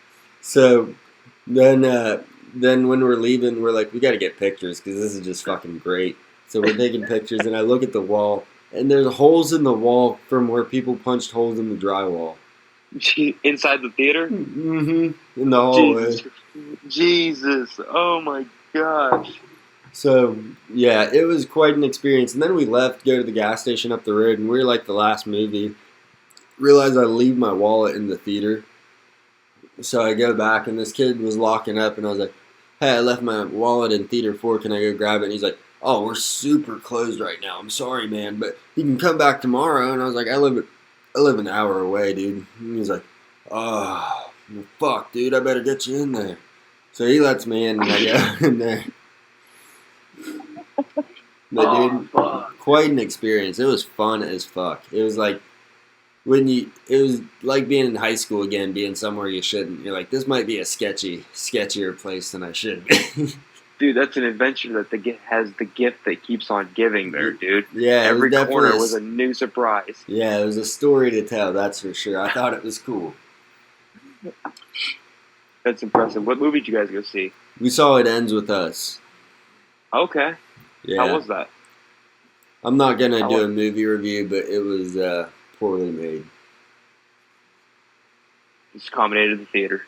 So then when we're leaving, we're like, we got to get pictures because this is just fucking great. So we're taking pictures, and I look at the wall, and there's holes in the wall from where people punched holes in the drywall. Inside the theater? Mm-hmm. In the hallway. Jesus. Oh my gosh. So, yeah, it was quite an experience. And then we left, go to the gas station up the road, and we were like the last movie. Realized I leave my wallet in the theater. So I go back, and this kid was locking up, and I was like, hey, I left my wallet in theater 4. Can I go grab it? And he's like, oh, we're super closed right now. I'm sorry, man, but you can come back tomorrow. And I was like, I live an hour away, dude. And he's like, oh, fuck, dude, I better get you in there. So he lets me in, and I go in there. But dude, quite an experience. It was fun as fuck. It was like it was like being in high school again, being somewhere you shouldn't. You're like, this might be a sketchier place than I should be. Dude, that's an adventure that has the gift that keeps on giving there, dude. Yeah, every corner was a new surprise. Yeah, it was a story to tell, that's for sure. I thought it was cool. That's impressive. What movie did you guys go see? We saw It Ends With Us. Okay. Yeah. How was that? I'm not going to do a movie review, but it was poorly made. Just accommodated the theater.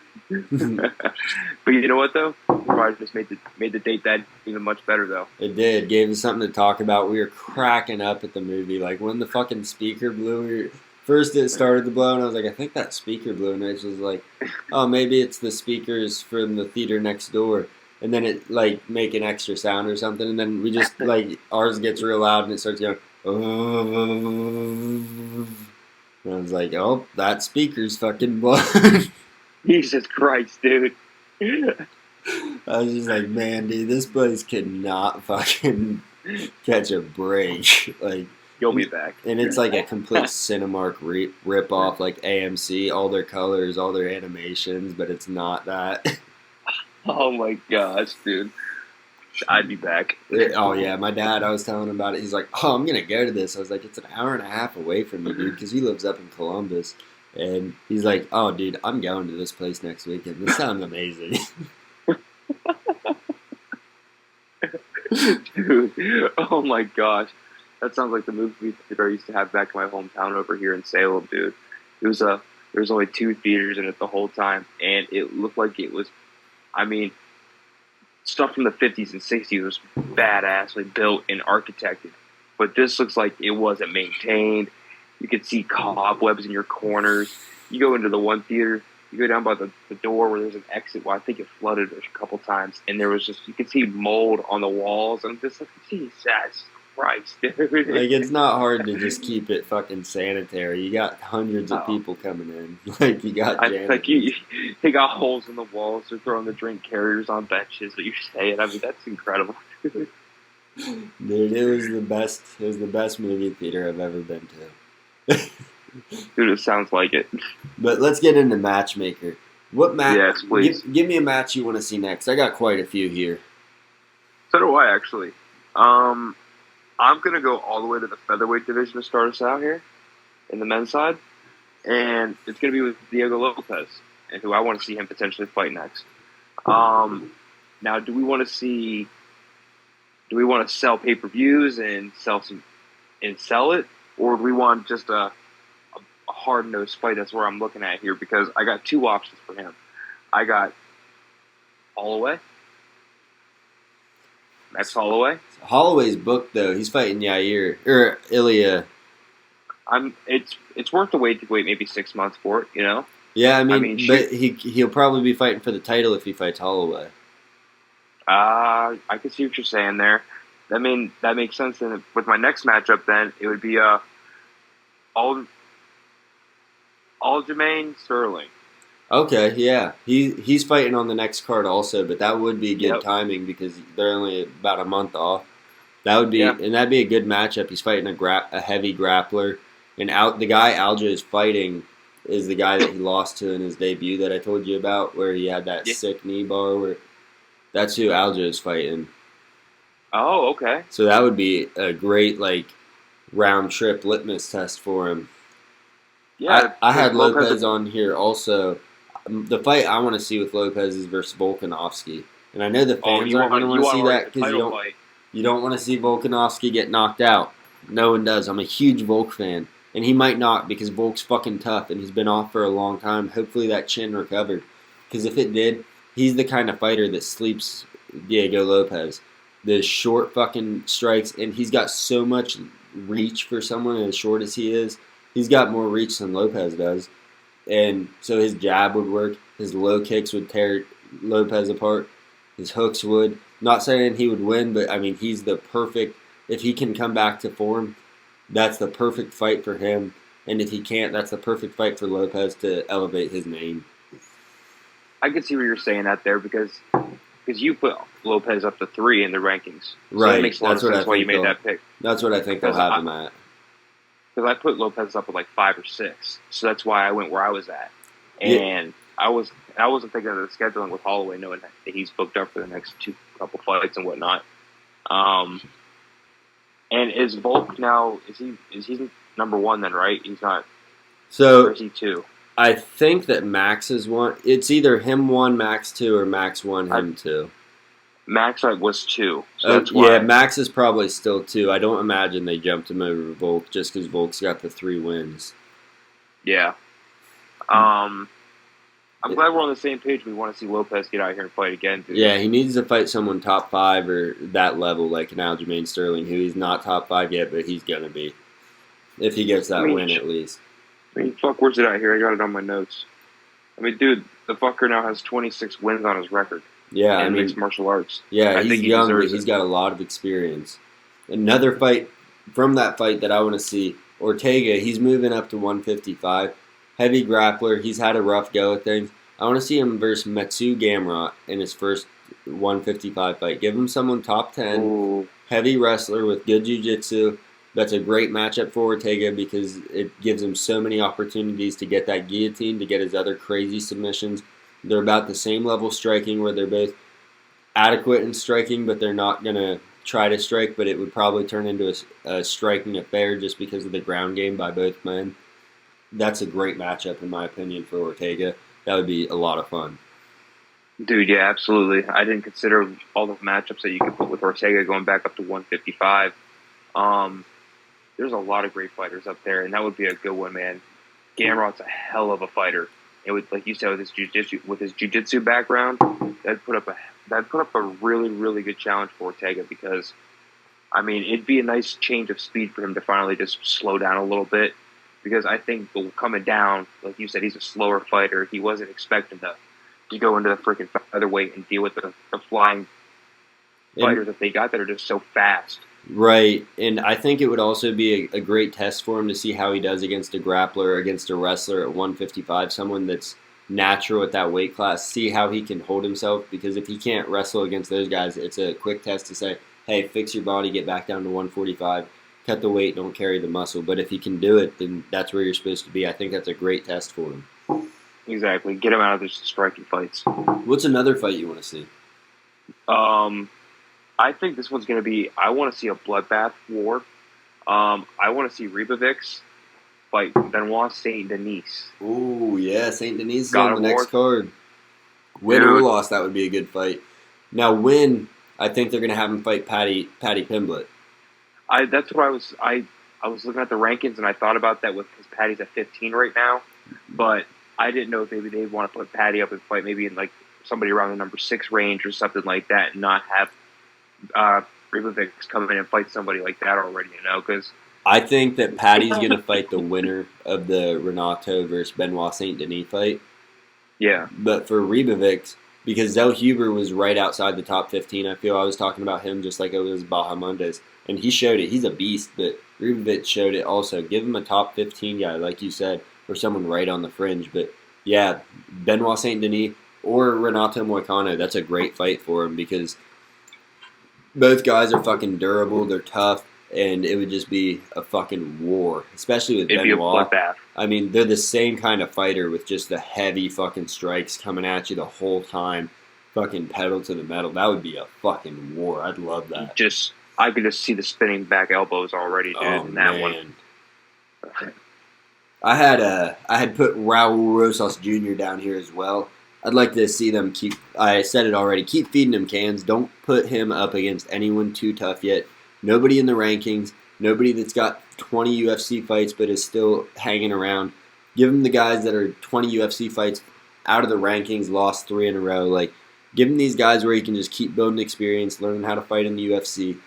But you know what, though? Probably just made the date that even much better, though. It did. Gave us something to talk about. We were cracking up at the movie. Like, when the fucking speaker blew, first it started to blow, and I was like, I think that speaker blew. And Rachel was like, oh, maybe it's the speakers from the theater next door. And then it, like, make an extra sound or something. And then we just, like, ours gets real loud, and it starts going, and I was like, oh, that speaker's fucking blown. Jesus Christ, dude. I was just like, man, dude, this place cannot fucking catch a break. Like, you'll be back. And it's like a complete Cinemark rip off, like AMC, all their colors, all their animations, but it's not that. Oh my gosh, dude. I'd be back. Oh yeah, my dad, I was telling him about it. He's like, oh, I'm going to go to this. I was like, it's an hour and a half away from me, dude, because he lives up in Columbus. And he's like, oh, dude, I'm going to this place next weekend. This sounds amazing. Dude, oh my gosh. That sounds like the movie theater I used to have back in my hometown over here in Salem, dude. There was only 2 theaters in it the whole time, and it looked like it was, I mean, stuff from the 50s and 60s was badassly built and architected. But this looks like it wasn't maintained. You could see cobwebs in your corners. You go into the one theater, you go down by the door where there's an exit. Well, I think it flooded a couple times. And there was just, you could see mold on the walls. And I'm just like, Jesus Christ, dude. Like, it's not hard to just keep it fucking sanitary. You got hundreds of people coming in. Like, you got janitors. Like, you got holes in the walls. They're throwing the drink carriers on benches. But you're saying, I mean, that's incredible. Dude, it was the best. It was the best movie theater I've ever been to. Dude, it sounds like it. But let's get into Matchmaker. What match? Yes, please. Give me a match you want to see next. I got quite a few here. So do I, actually. I'm going to go all the way to the featherweight division to start us out here in the men's side. And it's going to be with Diego Lopez, and who I want to see him potentially fight next. Now, do we want to sell pay-per-views and sell it? Or do we want just a hard-nosed fight? That's where I'm looking at here, because I got 2 options for him. I got Holloway. Max Holloway. Holloway's booked, though. He's fighting Ilya. It's worth the wait to wait maybe 6 months for it, you know? Yeah, I mean but he'll probably be fighting for the title if he fights Holloway. I can see what you're saying there. that makes sense. And with my next matchup, then it would be Al Aljamain Sterling. Okay, yeah, he's fighting on the next card also, but that would be good Yep. timing because they're only about a month off. That would be, Yeah. and that'd be a good matchup. He's fighting a heavy grappler, and out the guy Alja is fighting is the guy that he lost to in his debut that I told you about, where he had that Yeah. sick knee bar. Where that's who Alja is fighting. Oh, okay. So that would be a great round trip litmus test for him. Yeah. I had Lopez. Lopez on here also. The fight I want to see with Lopez is versus Volkanovski, and I know the fans aren't going to want to see that because you don't want to see Volkanovski get knocked out. No one does. I'm a huge Volk fan, and he might not because Volk's fucking tough and he's been off for a long time. Hopefully that chin recovered, because if it did, he's the kind of fighter that sleeps Diego Lopez. The short fucking strikes, and he's got so much reach for someone as short as he is. He's got more reach than Lopez does. And so his jab would work. His low kicks would tear Lopez apart. His hooks would. Not saying he would win, but I mean, he's the perfect. If he can come back to form, that's the perfect fight for him. And if he can't, that's the perfect fight for Lopez to elevate his name. I can see what you're saying out there because you put Lopez up to 3 in the rankings. So Right. That makes a lot of sense why you made that pick. That's what I think they'll have him at. Because I put Lopez up at like 5 or 6, so that's why I went where I was at. And I wasn't thinking of the scheduling with Holloway, knowing that he's booked up for the next couple fights and whatnot. And is Volk now? Is he number 1 then? Right? He's not. So or is he 2? I think that Max is 1. It's either him 1, Max 2, or Max 1, him 2. Max was 2. So that's why. Yeah, Max is probably still 2. I don't imagine they jumped him over Volk just because Volk's got the 3 wins. Yeah. I'm glad we're on the same page. We want to see Lopez get out here and fight again, dude. Yeah, he needs to fight someone top 5 or that level, like an Aljamain Sterling, who he's not top 5 yet, but he's going to be. If he gets that win, at least. I mean, fuck, where's it at here? I got it on my notes. I mean, dude, the fucker now has 26 wins on his record. Yeah, in mixed martial arts. Yeah, he's young, but he's got a lot of experience. Another fight from that fight that I want to see, Ortega, he's moving up to 155. Heavy grappler. He's had a rough go at things. I want to see him versus Matsu Gamrot in his first 155 fight. Give him someone top 10. Ooh. Heavy wrestler with good jiu-jitsu. That's a great matchup for Ortega because it gives him so many opportunities to get that guillotine, to get his other crazy submissions. They're about the same level striking where they're both adequate in striking, but they're not going to try to strike, but it would probably turn into a striking affair just because of the ground game by both men. That's a great matchup, in my opinion, for Ortega. That would be a lot of fun. Dude, yeah, absolutely. I didn't consider all the matchups that you could put with Ortega going back up to 155. There's a lot of great fighters up there, and that would be a good one, man. Gamrot's a hell of a fighter. It would, like you said, with his jiu-jitsu background, that'd put up a really, really good challenge for Ortega because, I mean, it'd be a nice change of speed for him to finally just slow down a little bit because I think coming down, like you said, he's a slower fighter. He wasn't expecting to go into the freaking featherweight and deal with the flying fighters that they got that are just so fast. Right, and I think it would also be a great test for him to see how he does against a grappler, against a wrestler at 155, someone that's natural at that weight class, see how he can hold himself, because if he can't wrestle against those guys, it's a quick test to say, hey, fix your body, get back down to 145, cut the weight, don't carry the muscle. But if he can do it, then that's where you're supposed to be. I think that's a great test for him. Exactly. Get him out of those striking fights. What's another fight you want to see? I think this one's going to be, I want to see a bloodbath war. I want to see Ribovix fight Benoit Saint Denis. Ooh, yeah, Saint Denis is on the next card. Win or loss, that would be a good fight. Now, win, I think they're going to have him fight Paddy Pimblett. That's what I was looking at the rankings, and I thought about that because Paddy's at 15 right now, but I didn't know if maybe they'd want to put Paddy up and fight maybe in like somebody around the number 6 range or something like that, and not have Ribovix come in and fight somebody like that already, because I think that Paddy's going to fight the winner of the Renato versus Benoit Saint Denis fight. Yeah. But for Ribovix, because Zell Huber was right outside the top 15. I feel I was talking about him just like it was Bahamondes, and he showed it. He's a beast, but Rubovic showed it also. Give him a top 15 guy, like you said, or someone right on the fringe. But yeah, Benoit Saint Denis or Renato Moicano, that's a great fight for him because both guys are fucking durable. They're tough. And it would just be a fucking war, especially with It'd Benoit. be a bloodbath. I mean, they're the same kind of fighter with just the heavy fucking strikes coming at you the whole time, fucking pedal to the metal. That would be a fucking war. I'd love that. I could just see the spinning back elbows already, dude. Oh, in that man. one. I had put Raul Rosas Jr. down here as well. I'd like to see them keep. I said it already. Keep feeding him cans. Don't put him up against anyone too tough yet. Nobody in the rankings, nobody that's got 20 UFC fights but is still hanging around. Give him the guys that are 20 UFC fights out of the rankings, lost 3 in a row. Like, give him these guys where he can just keep building experience, learning how to fight in the UFC.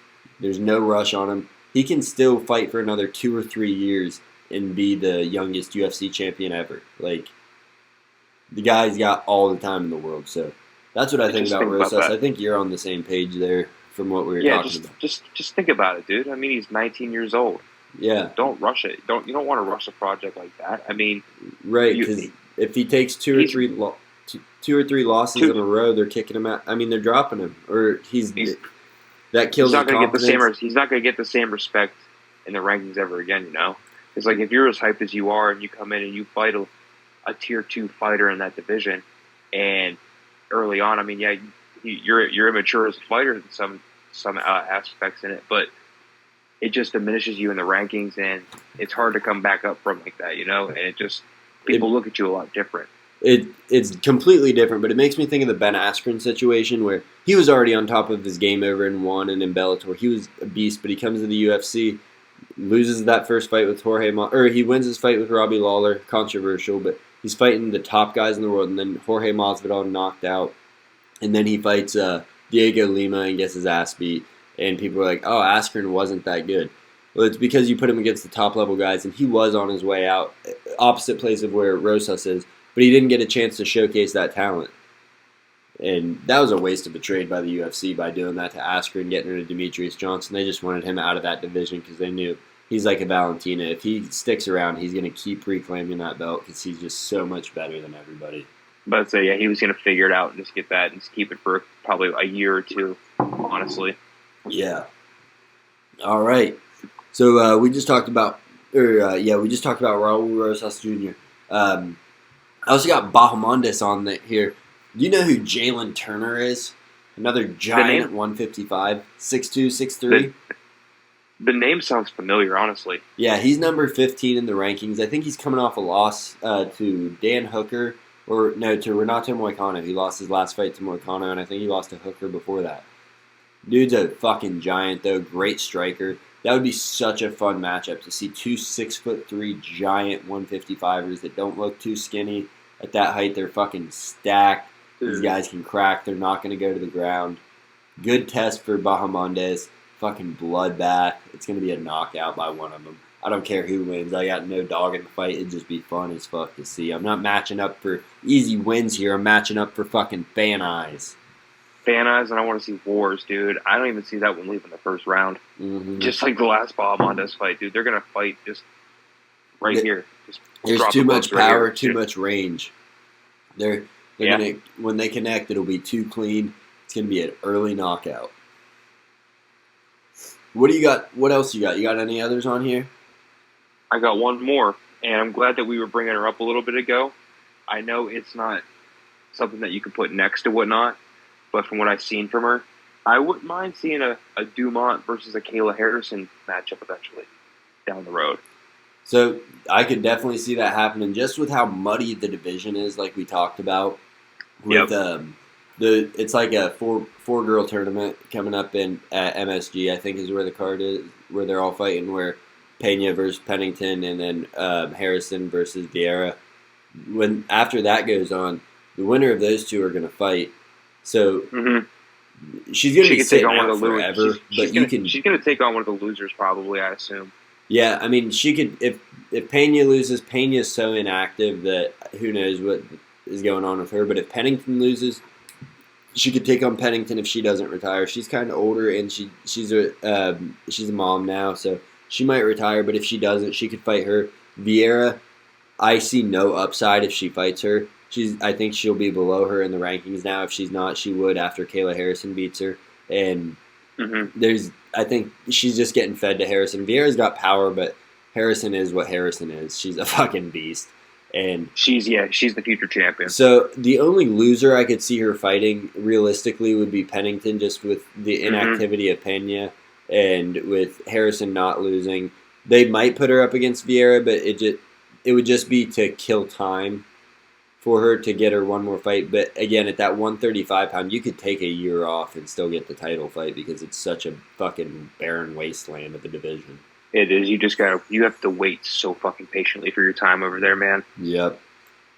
There's no rush on him. He can still fight for another 2 or 3 years and be the youngest UFC champion ever. Like, the guy's got all the time in the world. So that's what I think about Rosas. I think you're on the same page there. From what we were talking about. Just think about it, dude. I mean, he's 19 years old. Yeah. Don't rush it. You don't want to rush a project like that. I mean, right? Because if he takes two or three losses in a row, they're kicking him out. I mean, they're dropping him, or that kills. He's not going to get the same. He's not going to get the same respect in the rankings ever again. You know, it's like if you're as hyped as you are, and you come in and you fight a tier 2 fighter in that division, and early on, I mean, yeah, you're immature as a fighter in some aspects in it, but it just diminishes you in the rankings, and it's hard to come back up from like that, you know. And it just people look at you a lot different. It's completely different, but it makes me think of the Ben Askren situation where he was already on top of his game over and won, and in Bellator he was a beast, but he comes to the UFC, loses that first fight with he wins his fight with Robbie Lawler, controversial, but he's fighting the top guys in the world, and then Jorge Masvidal knocked out, and then he fights Diego Lima and gets his ass beat, and people are like, oh, Askren wasn't that good. Well, it's because you put him against the top-level guys, and he was on his way out, opposite place of where Rosas is, but he didn't get a chance to showcase that talent. And that was a waste of a trade by the UFC by doing that to Askren, getting rid of Demetrius Johnson. They just wanted him out of that division because they knew he's like a Valentina. If he sticks around, he's going to keep reclaiming that belt because he's just so much better than everybody. But yeah, he was going to figure it out and just get that and just keep it for probably a year or two, honestly. Yeah. All right. So we just talked about, Raul Rosas Jr. I also got Bahamondes on here. Do you know who Jalen Turner is? Another giant at 155, 6'2", 6'3". The name sounds familiar, honestly. Yeah, he's number 15 in the rankings. I think he's coming off a loss to Dan Hooker. To Renato Moicano. He lost his last fight to Moicano, and I think he lost to Hooker before that. Dude's a fucking giant, though. Great striker. That would be such a fun matchup to see 2 6'3" giant 155ers that don't look too skinny. At that height, they're fucking stacked. These guys can crack. They're not going to go to the ground. Good test for Bahamondes. Fucking bloodbath. It's going to be a knockout by one of them. I don't care who wins. I got no dog in the fight. It'd just be fun as fuck to see. I'm not matching up for easy wins here. I'm matching up for fucking fan eyes. Fan eyes, and I want to see wars, dude. I don't even see that one leaving the first round. Mm-hmm. Just like the last Bahamondes fight, dude. They're going to fight just here. There's too much power, too much range. They're gonna, when they connect, it'll be too clean. It's going to be an early knockout. What do you got? What else you got? You got any others on here? I got one more, and I'm glad that we were bringing her up a little bit ago. I know it's not something that you can put next to whatnot, but from what I've seen from her, I wouldn't mind seeing a Dumont versus a Kayla Harrison matchup eventually down the road. So I could definitely see that happening, just with how muddy the division is, like we talked about. With it's like a four girl tournament coming up at MSG, I think is where the card is, where they're all fighting, where Pena versus Pennington, and then Harrison versus Vieira. When after that goes on, the winner of those two are going to fight. So she's going to be sitting out forever. She's going to take on one of the losers, probably. I assume. Yeah, I mean, she could. If Pena loses, Pena's so inactive that who knows what is going on with her. But if Pennington loses, she could take on Pennington if she doesn't retire. She's kind of older, and she's a mom now, so she might retire. But if she doesn't, she could fight her. Vieira, I see no upside if she fights her. I think she'll be below her in the rankings now. If she's not, she would after Kayla Harrison beats her. And I think she's just getting fed to Harrison. Vieira's got power, but Harrison is what Harrison is. She's a fucking beast. And she's the future champion. So the only loser I could see her fighting realistically would be Pennington, just with the inactivity of Pena and with Harrison not losing. They might put her up against Vieira, but it would just be to kill time for her to get her one more fight. But again, at that 135 pound, you could take a year off and still get the title fight because it's such a fucking barren wasteland of a division. It is. You have to wait so fucking patiently for your time over there, man. Yep.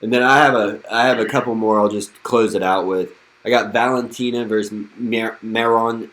And then I have a couple more. I'll just close it out with. I got Valentina versus Maron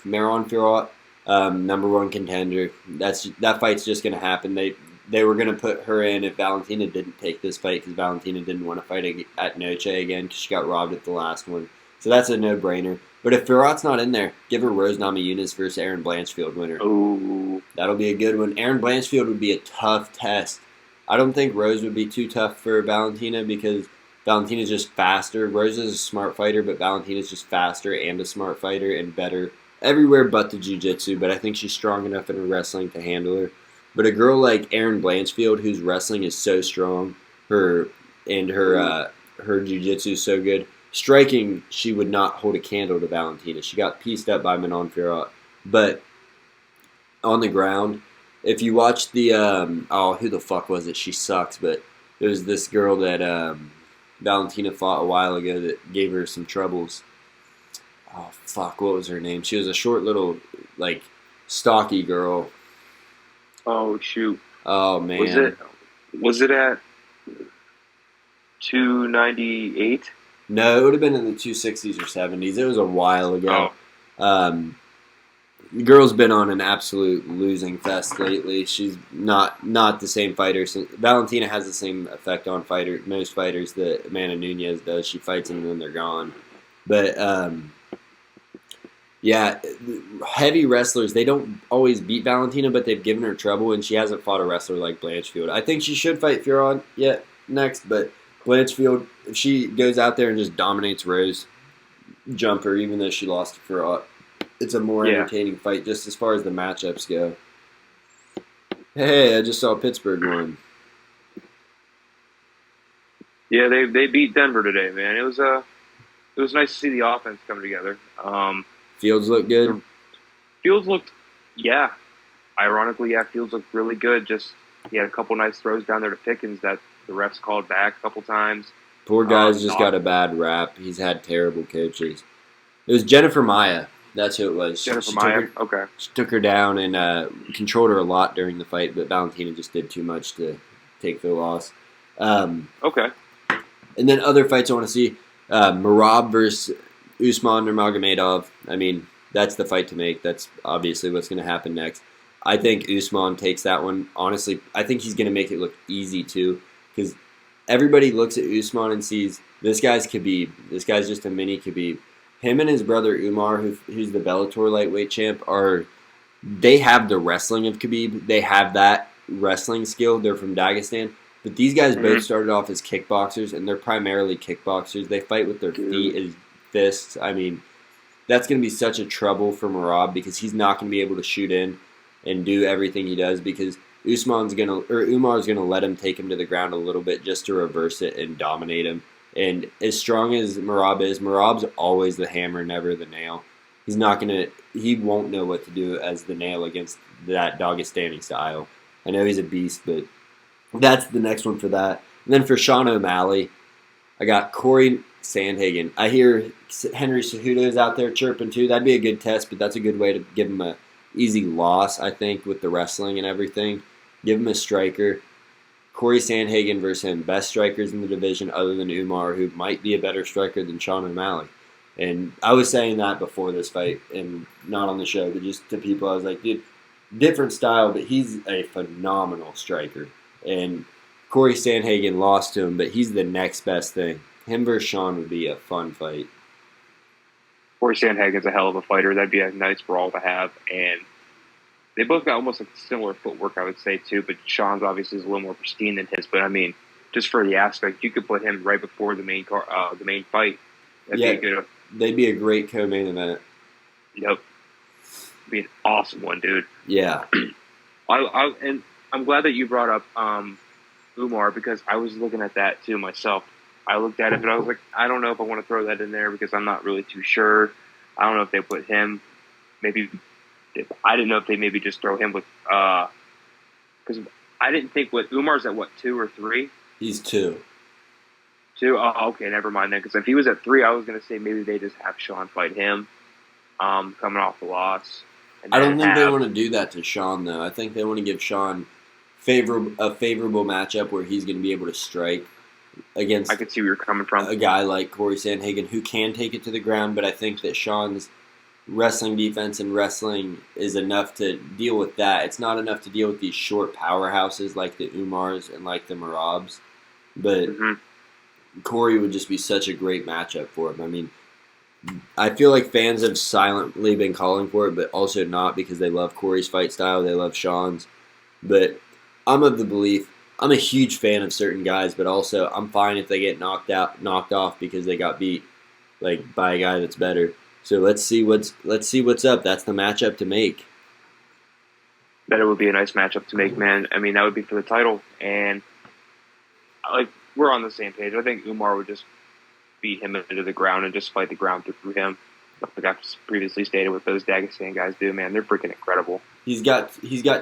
Fiorot, number one contender. That fight's just gonna happen. They were gonna put her in if Valentina didn't take this fight because Valentina didn't want to fight at Noche again because she got robbed at the last one. So that's a no-brainer. But if Fiorot's not in there, give her Rose Namajunas versus Erin Blanchfield winner. Ooh. That'll be a good one. Erin Blanchfield would be a tough test. I don't think Rose would be too tough for Valentina because Valentina's just faster. Rose is a smart fighter, but Valentina's just faster and a smart fighter and better everywhere but the jiu-jitsu. But I think she's strong enough in her wrestling to handle her. But a girl like Erin Blanchfield, whose wrestling is so strong, her jiu-jitsu is so good. Striking, she would not hold a candle to Valentina. She got pieced up by Manon Fiorot. But on the ground, if you watch the, who the fuck was it? She sucks, but there was this girl that Valentina fought a while ago that gave her some troubles. Oh, fuck, what was her name? She was a short little, stocky girl. Oh, shoot. Oh, man. Was it at 298? No, it would have been in the 260s or 70s. It was a while ago. Oh. The girl's been on an absolute losing fest lately. She's not the same fighter. Valentina has the same effect on most fighters that Amanda Nunes does. She fights them and then they're gone. But, heavy wrestlers, they don't always beat Valentina, but they've given her trouble, and she hasn't fought a wrestler like Blanchfield. I think she should fight Fiorot next, but Blanchfield, if she goes out there and just dominates Rose, jump her, even though she lost to Fiorot. It's a more entertaining fight just as far as the matchups go. Hey, I just saw Pittsburgh win. Yeah, they beat Denver today, man. It was nice to see the offense come together. Fields looked good? Fields looked, ironically, Fields looked really good. Just he had a couple nice throws down there to Pickens that the refs called back a couple times. Poor guy's just got a bad rap. He's had terrible coaches. It was Jennifer Maya. That's who it was. Jennifer Maya? Okay. She took her down and controlled her a lot during the fight, but Valentina just did too much to take the loss. Okay. And then other fights I want to see. Merab versus Usman Nurmagomedov. I mean, that's the fight to make. That's obviously what's going to happen next. I think Usman takes that one. Honestly, I think he's going to make it look easy too, because everybody looks at Usman and sees this guy's Khabib. This guy's just a mini Khabib. Him and his brother Umar, who's the Bellator lightweight champ, they have the wrestling of Khabib. They have that wrestling skill. They're from Dagestan. But these guys both started off as kickboxers, and they're primarily kickboxers. They fight with their feet as fists. I mean, that's going to be such a trouble for Merab because he's not going to be able to shoot in and do everything he does because Umar's going to let him take him to the ground a little bit just to reverse it and dominate him. And as strong as Merab is, Merab's always the hammer, never the nail. He won't know what to do as the nail against that Dagestani style. I know he's a beast, but that's the next one for that. And then for Sean O'Malley, I got Corey Sandhagen. I hear Henry Cejudo's out there chirping too. That'd be a good test, but that's a good way to give him a easy loss, I think, with the wrestling and everything. Give him a striker. Corey Sandhagen versus him. Best strikers in the division other than Umar, who might be a better striker than Sean O'Malley. And I was saying that before this fight, and not on the show, but just to people, I was like, dude, different style, but he's a phenomenal striker. And Corey Sandhagen lost to him, but he's the next best thing. Him versus Sean would be a fun fight. Corey Sandhagen's a hell of a fighter. That'd be a nice brawl to have. And they both got almost like similar footwork, I would say, too. But Sean's obviously is a little more pristine than his. But I mean, just for the aspect, you could put him right before the main fight. That'd be a good. They'd be a great co-main event. Yep, be an awesome one, dude. Yeah. And I'm glad that you brought up Umar because I was looking at that too myself. I looked at it, but I was like, I don't know if I want to throw that in there because I'm not really too sure. I don't know if they put him. Maybe I didn't know if they maybe just throw him with because I didn't think what Umar's at 2 or 3. He's 2. 2. Oh, okay, never mind then. Because if he was at 3, I was going to say maybe they just have Sean fight him, coming off the loss. I don't think they want to do that to Sean though. I think they want to give Sean a favorable matchup where he's going to be able to strike against. I could see where you're coming from. A guy like Corey Sandhagen who can take it to the ground, but I think that Sean's wrestling defense and wrestling is enough to deal with that. It's not enough to deal with these short powerhouses like the Umars and like the Merabs. But Corey would just be such a great matchup for him. I mean, I feel like fans have silently been calling for it, but also not because they love Corey's fight style. They love Sean's. But I'm of the belief, I'm a huge fan of certain guys, but also I'm fine if they get knocked off because they got beat like by a guy that's better. So let's see what's up. That's the matchup to make. That it would be a nice matchup to make, man. I mean, that would be for the title, and like we're on the same page. I think Umar would just beat him into the ground and just fight the ground through him. Like I've previously stated, what those Dagestan guys do, man, they're freaking incredible. He's got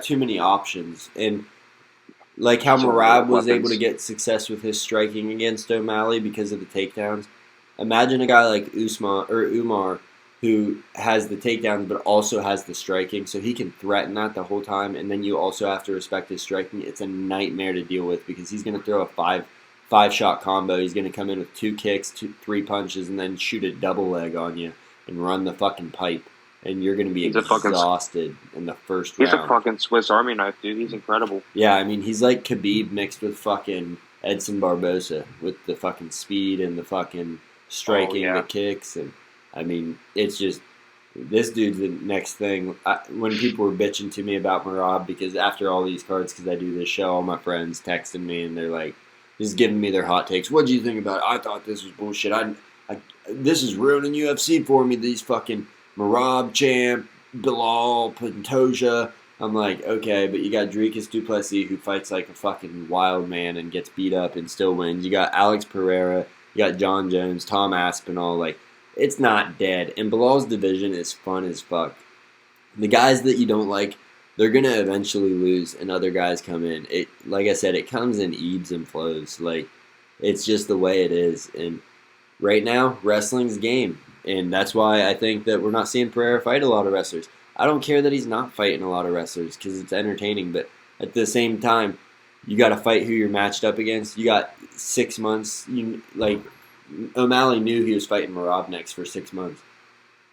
too many options, and like how Merab was able to get success with his striking against O'Malley because of the takedowns. Imagine a guy like Umar who has the takedowns but also has the striking, so he can threaten that the whole time, and then you also have to respect his striking. It's a nightmare to deal with because he's going to throw a five-shot combo. He's going to come in with 2 kicks, 3 punches, and then shoot a double leg on you and run the fucking pipe. And you're going to be exhausted in the first round. He's a fucking Swiss Army knife, dude. He's incredible. Yeah, I mean, he's like Khabib mixed with fucking Edson Barbosa with the fucking speed and the fucking striking, the kicks. And, I mean, it's just, this dude's the next thing. When people were bitching to me about Merab, because after all these cards, because I do this show, all my friends texting me, and they're like, just giving me their hot takes. What do you think about it? I thought this was bullshit. This is ruining UFC for me, these fucking Merab, Champ, Bilal, Pantoja. I'm like, okay, but you got Dricus du Plessis who fights like a fucking wild man and gets beat up and still wins. You got Alex Pereira, you got John Jones, Tom Aspinall. Like, it's not dead. And Bilal's division is fun as fuck. The guys that you don't like, they're going to eventually lose and other guys come in. It, like I said, it comes in ebbs and flows. Like, it's just the way it is. And right now, wrestling's game. And that's why I think that we're not seeing Pereira fight a lot of wrestlers. I don't care that he's not fighting a lot of wrestlers because it's entertaining. But at the same time, you got to fight who you're matched up against. You got 6 months. O'Malley knew he was fighting Merab next for 6 months.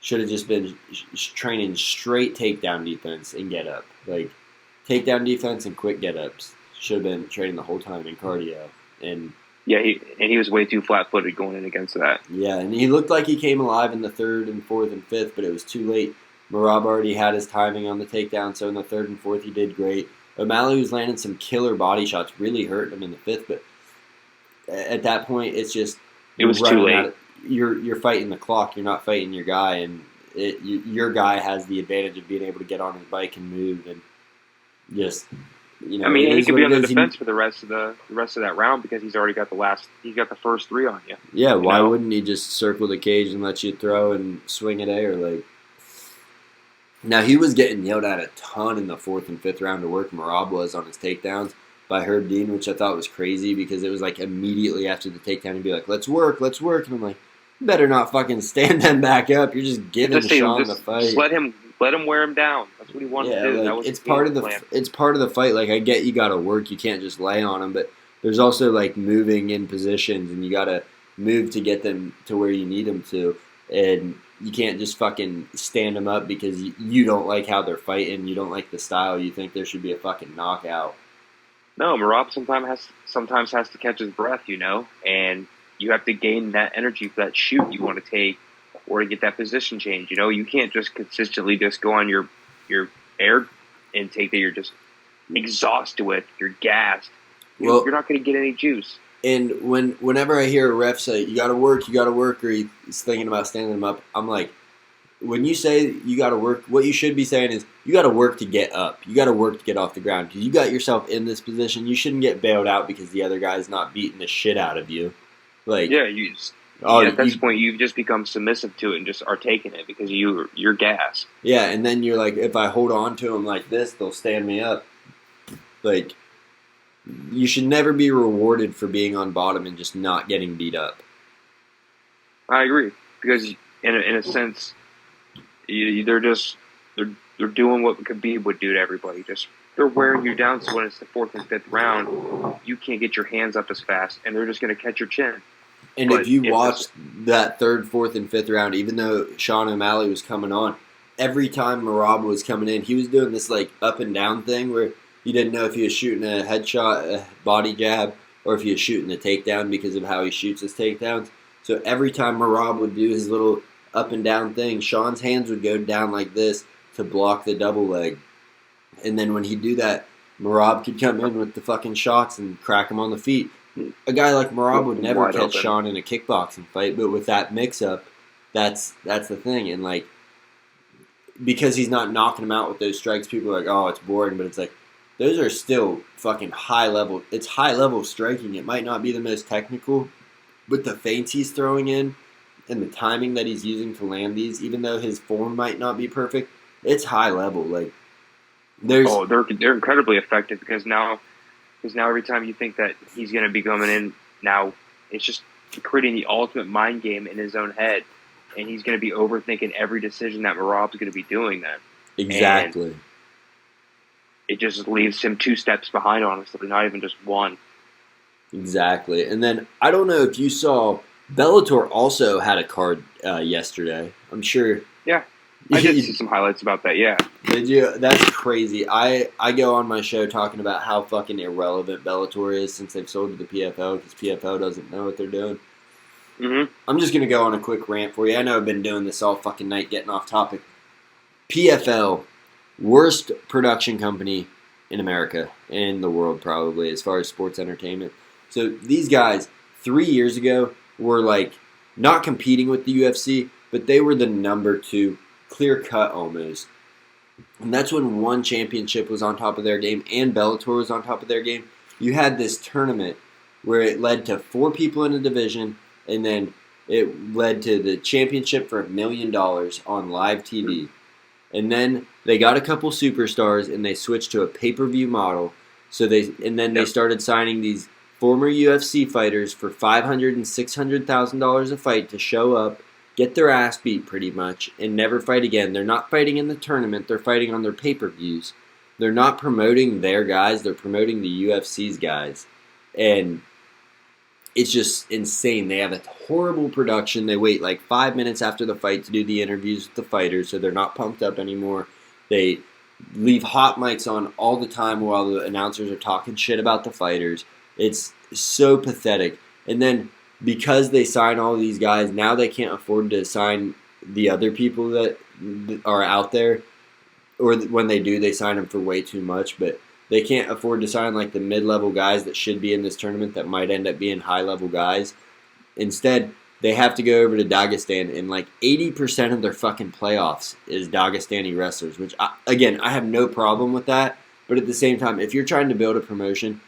Should have just been training straight takedown defense and get up. Like, takedown defense and quick get ups. Should have been training the whole time in cardio. And yeah, he was way too flat-footed going in against that. Yeah, and he looked like he came alive in the 3rd and 4th and 5th, but it was too late. Merab already had his timing on the takedown, so in the 3rd and 4th he did great. O'Malley was landing some killer body shots, really hurting him in the 5th, but at that point it's just it was too late. You're fighting the clock. You're not fighting your guy, and your guy has the advantage of being able to get on his bike and move and just. I mean, he could be on the defense for the rest of that round because he's already got the first 3 on you. Yeah, why wouldn't he just circle the cage and let you throw and swing at air? Like, now he was getting yelled at a ton in the 4th and 5th round to work. Merab was on his takedowns by Herb Dean, which I thought was crazy because it was like immediately after the takedown he'd be like, let's work, and I'm like, you better not fucking stand them back up. You're just giving Sean the fight. Just let him wear him down. That's what he wanted to do. Like, that was it's part of the fight. Like, I get you got to work. You can't just lay on them, but there's also like moving in positions, and you got to move to get them to where you need them to, and you can't just fucking stand them up because you don't like how they're fighting. You don't like the style. You think there should be a fucking knockout. No, Merab sometimes has to catch his breath, and you have to gain that energy for that shoot you want to take or to get that position change. You can't just consistently just go on your air intake that you're just exhausted with. You're gassed. You're not going to get any juice. And whenever I hear a ref say, you got to work, or he's thinking about standing them up, I'm like, when you say you got to work, what you should be saying is you got to work to get up. You got to work to get off the ground because you got yourself in this position. You shouldn't get bailed out because the other guy's not beating the shit out of you. At this point, you've just become submissive to it and just are taking it because you're gas. Yeah, and then you're like, if I hold on to them like this, they'll stand me up. Like, you should never be rewarded for being on bottom and just not getting beat up. I agree because in a sense, they're doing what Khabib would do to everybody. They're wearing you down, so when it's the 4th and 5th round, you can't get your hands up as fast, and they're just going to catch your chin. And if you watched that 3rd, 4th, and 5th round, even though Sean O'Malley was coming on, every time Merab was coming in, he was doing this like up and down thing where you didn't know if he was shooting a headshot, a body jab, or if he was shooting a takedown because of how he shoots his takedowns. So every time Merab would do his little up and down thing, Sean's hands would go down like this to block the double leg. And then when he'd do that, Merab could come in with the fucking shots and crack him on the feet. A guy like Merab would never catch Sean in a kickboxing fight, but with that mix-up, that's the thing. And, like, because he's not knocking him out with those strikes, people are like, oh, it's boring. But it's like, those are still fucking high-level. It's high-level striking. It might not be the most technical, but the feints he's throwing in and the timing that he's using to land these, even though his form might not be perfect, it's high-level. Like, they're incredibly effective because now every time you think that he's going to be coming in, now it's just creating the ultimate mind game in his own head, and he's going to be overthinking every decision that Merab's going to be doing then. Exactly. And it just leaves him 2 steps behind, honestly, not even just 1. Exactly. And then, I don't know if you saw, Bellator also had a card yesterday. I'm sure. Yeah. I did see some highlights about that, yeah. Did you? That's crazy. I go on my show talking about how fucking irrelevant Bellator is since they've sold to the PFL because PFL doesn't know what they're doing. Mm-hmm. I'm just going to go on a quick rant for you. I know I've been doing this all fucking night getting off topic. PFL, worst production company in America, in the world probably, as far as sports entertainment. So these guys, 3 years ago, were like not competing with the UFC, but they were the number 2, clear cut almost. And that's when one championship was on top of their game and Bellator was on top of their game. You had this tournament where it led to 4 people in a division, and then it led to the championship for $1 million on live TV. And then they got a couple superstars, and they switched to a pay-per-view model. They started signing these former UFC fighters for $500,000 and $600,000 a fight to show up, get their ass beat pretty much, and never fight again. They're not fighting in the tournament. They're fighting on their pay-per-views. They're not promoting their guys. They're promoting the UFC's guys. And it's just insane. They have a horrible production. They wait like 5 minutes after the fight to do the interviews with the fighters, so they're not pumped up anymore. They leave hot mics on all the time while the announcers are talking shit about the fighters. It's so pathetic. And then because they sign all these guys, now they can't afford to sign the other people that are out there. Or when they do, they sign them for way too much. But they can't afford to sign like the mid-level guys that should be in this tournament that might end up being high-level guys. Instead, they have to go over to Dagestan, and like 80% of their fucking playoffs is Dagestani wrestlers, which, I have no problem with that. But at the same time, if you're trying to build a promotion,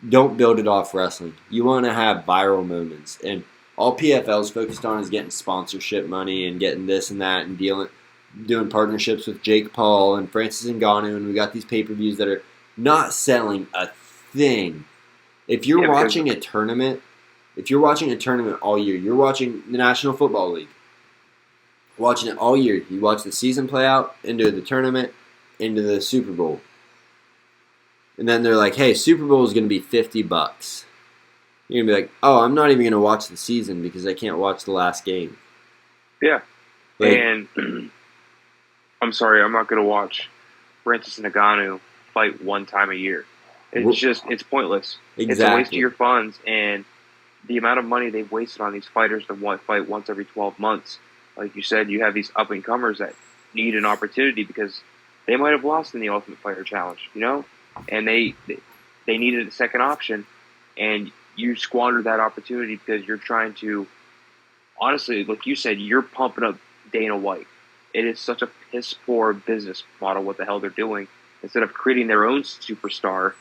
don't build it off wrestling. You want to have viral moments. And all PFL's focused on is getting sponsorship money and getting this and that and doing partnerships with Jake Paul and Francis Ngannou, and we got these pay-per-views that are not selling a thing. If you're watching a tournament all year, you're watching the National Football League. Watching it all year. You watch the season play out, into the tournament, into the Super Bowl. And then they're like, hey, Super Bowl is going to be $50. You're going to be like, oh, I'm not even going to watch the season because I can't watch the last game. Yeah. And I'm sorry, I'm not going to watch Francis Ngannou fight one time a year. It's pointless. Exactly. It's a waste of your funds, and the amount of money they've wasted on these fighters that fight once every 12 months. like you said, you have these up and comers that need an opportunity because they might have lost in the Ultimate Fighter Challenge, and they needed a second option, and you squandered that opportunity because you're trying to, honestly, like you said, you're pumping up Dana White. It is such a piss poor business model what the hell they're doing. Instead of creating their own superstar,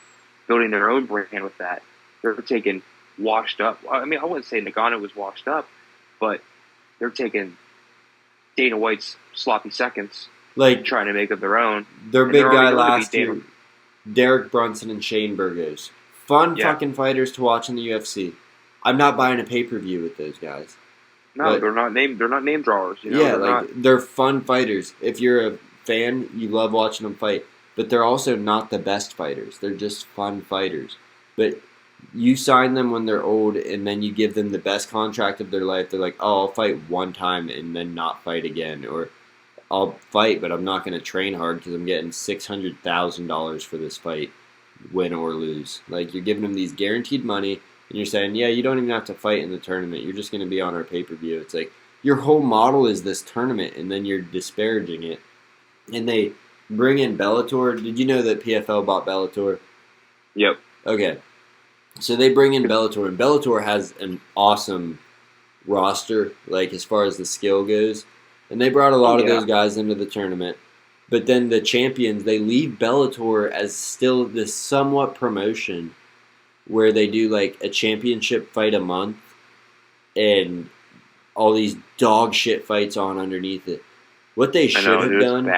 building their own brand with that, they're taking washed up. I mean, I wouldn't say Nagano was washed up, but they're taking Dana White's sloppy seconds, like trying to make up their own. Their big guy last year, Derek Brunson and Shane Burgos. Fun fucking fighters to watch in the UFC. I'm not buying a pay-per-view with those guys. No, they're not name drawers. They're fun fighters. If you're a fan, you love watching them fight. But they're also not the best fighters. They're just fun fighters. But you sign them when they're old, and then you give them the best contract of their life. They're like, oh, I'll fight one time and then not fight again. Or I'll fight, but I'm not going to train hard because I'm getting $600,000 for this fight, win or lose. Like, you're giving them these guaranteed money, and you're saying, yeah, you don't even have to fight in the tournament. You're just going to be on our pay-per-view. It's like, your whole model is this tournament, and then you're disparaging it. And they bring in Bellator. Did you know that PFL bought Bellator? Yep. Okay. So they bring in Bellator, and Bellator has an awesome roster, like, as far as the skill goes. And they brought a lot of those guys into the tournament. But then the champions, they leave Bellator as still this somewhat promotion where they do, like, a championship fight a month and all these dog shit fights on underneath it. What they should have done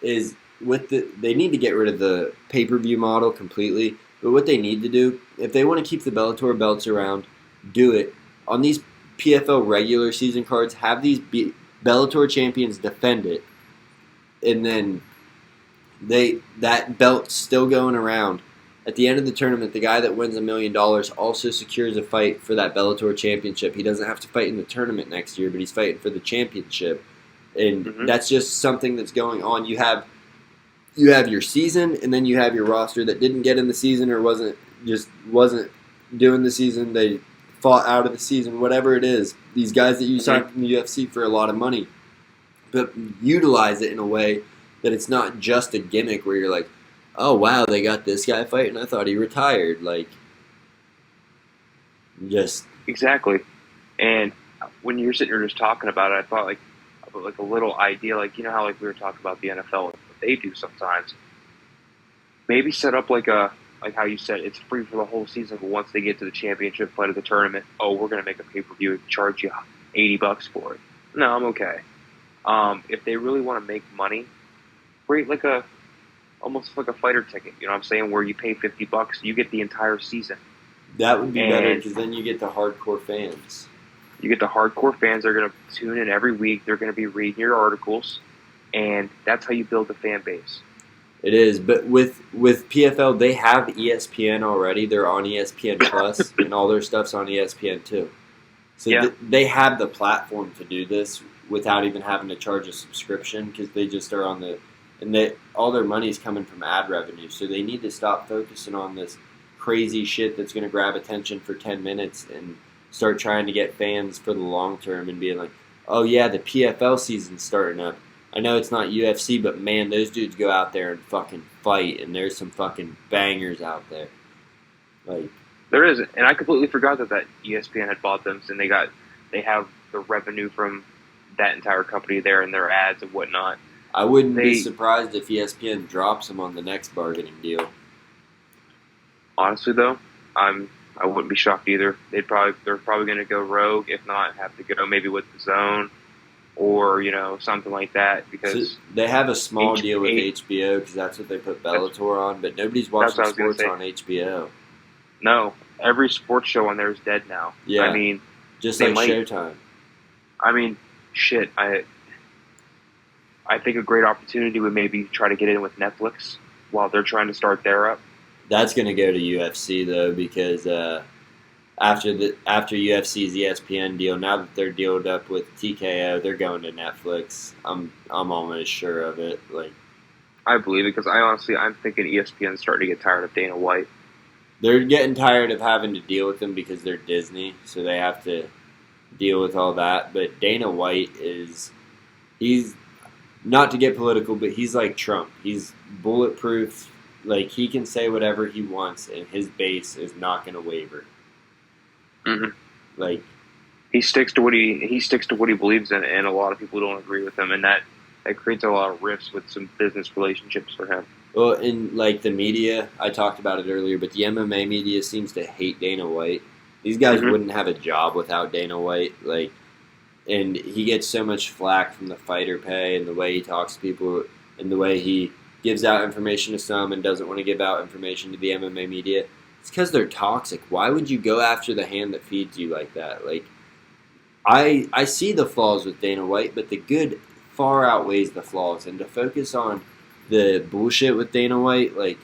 is they need to get rid of the pay-per-view model completely. But what they need to do, if they want to keep the Bellator belts around, do it. On these PFL regular season cards, have these Bellator champions defend it. And then that belt's still going around. At the end of the tournament, the guy that wins $1 million also secures a fight for that Bellator championship. He doesn't have to fight in the tournament next year, but he's fighting for the championship. And that's just something that's going on. You have your season, and then you have your roster that didn't get in the season or wasn't doing the season. They fought out of the season, whatever it is. These guys that you signed from the UFC for a lot of money, but utilize it in a way that it's not just a gimmick where you're like, oh wow, they got this guy fighting. I thought he retired. Like, just exactly. And when you're sitting here just talking about it, I thought like a little idea, like how like we were talking about the NFL. They do sometimes. Maybe set up like how you said, it's free for the whole season, but once they get to the championship fight of the tournament, we're going to make a pay-per-view and charge you $80 for it. No, I'm okay. If they really want to make money, create almost like a fighter ticket, you know what I'm saying, where you pay $50, you get the entire season. That would be better because then you get the hardcore fans. You get the hardcore fans. They're going to tune in every week. They're going to be reading your articles. And that's how you build a fan base. It is, but with PFL, they have ESPN already. They're on ESPN Plus, and all their stuff's on ESPN too. So they have the platform to do this without even having to charge a subscription because they just are on the, and all their money is coming from ad revenue. So they need to stop focusing on this crazy shit that's going to grab attention for 10 minutes and start trying to get fans for the long term and being like, oh yeah, the PFL season's starting up. I know it's not UFC, but man, those dudes go out there and fucking fight, and there's some fucking bangers out there. Like, there is, and I completely forgot that ESPN had bought them, and they have the revenue from that entire company there and their ads and whatnot. I wouldn't be surprised if ESPN drops them on the next bargaining deal. Honestly, though, I wouldn't be shocked either. They're probably going to go rogue, if not have to go maybe with the Zone. Or, something like that. Because so they have a small deal with HBO because that's what they put Bellator on, but nobody's watching sports on HBO. No, every sports show on there is dead now. Yeah, I mean, just like Showtime. I mean, shit. I think a great opportunity would maybe try to get in with Netflix while they're trying to start their up. That's going to go to UFC though because after UFC's ESPN deal, now that they're dealed up with TKO, they're going to Netflix. I'm almost sure of it. Like, I believe it because I'm thinking ESPN's starting to get tired of Dana White. They're getting tired of having to deal with them because they're Disney, so they have to deal with all that. But Dana White he's not to get political, but he's like Trump. He's bulletproof. Like, he can say whatever he wants, and his base is not going to waver. Mm-hmm. Like, he sticks to what he believes in, and a lot of people don't agree with him, and that creates a lot of rifts with some business relationships for him. Well, in like the media, I talked about it earlier, but the MMA media seems to hate Dana White. These guys wouldn't have a job without Dana White. Like, and he gets so much flack from the fighter pay and the way he talks to people and the way he gives out information to some and doesn't want to give out information to the MMA media. It's because they're toxic. Why would you go after the hand that feeds you like that? Like, I see the flaws with Dana White, but the good far outweighs the flaws. And to focus on the bullshit with Dana White, like,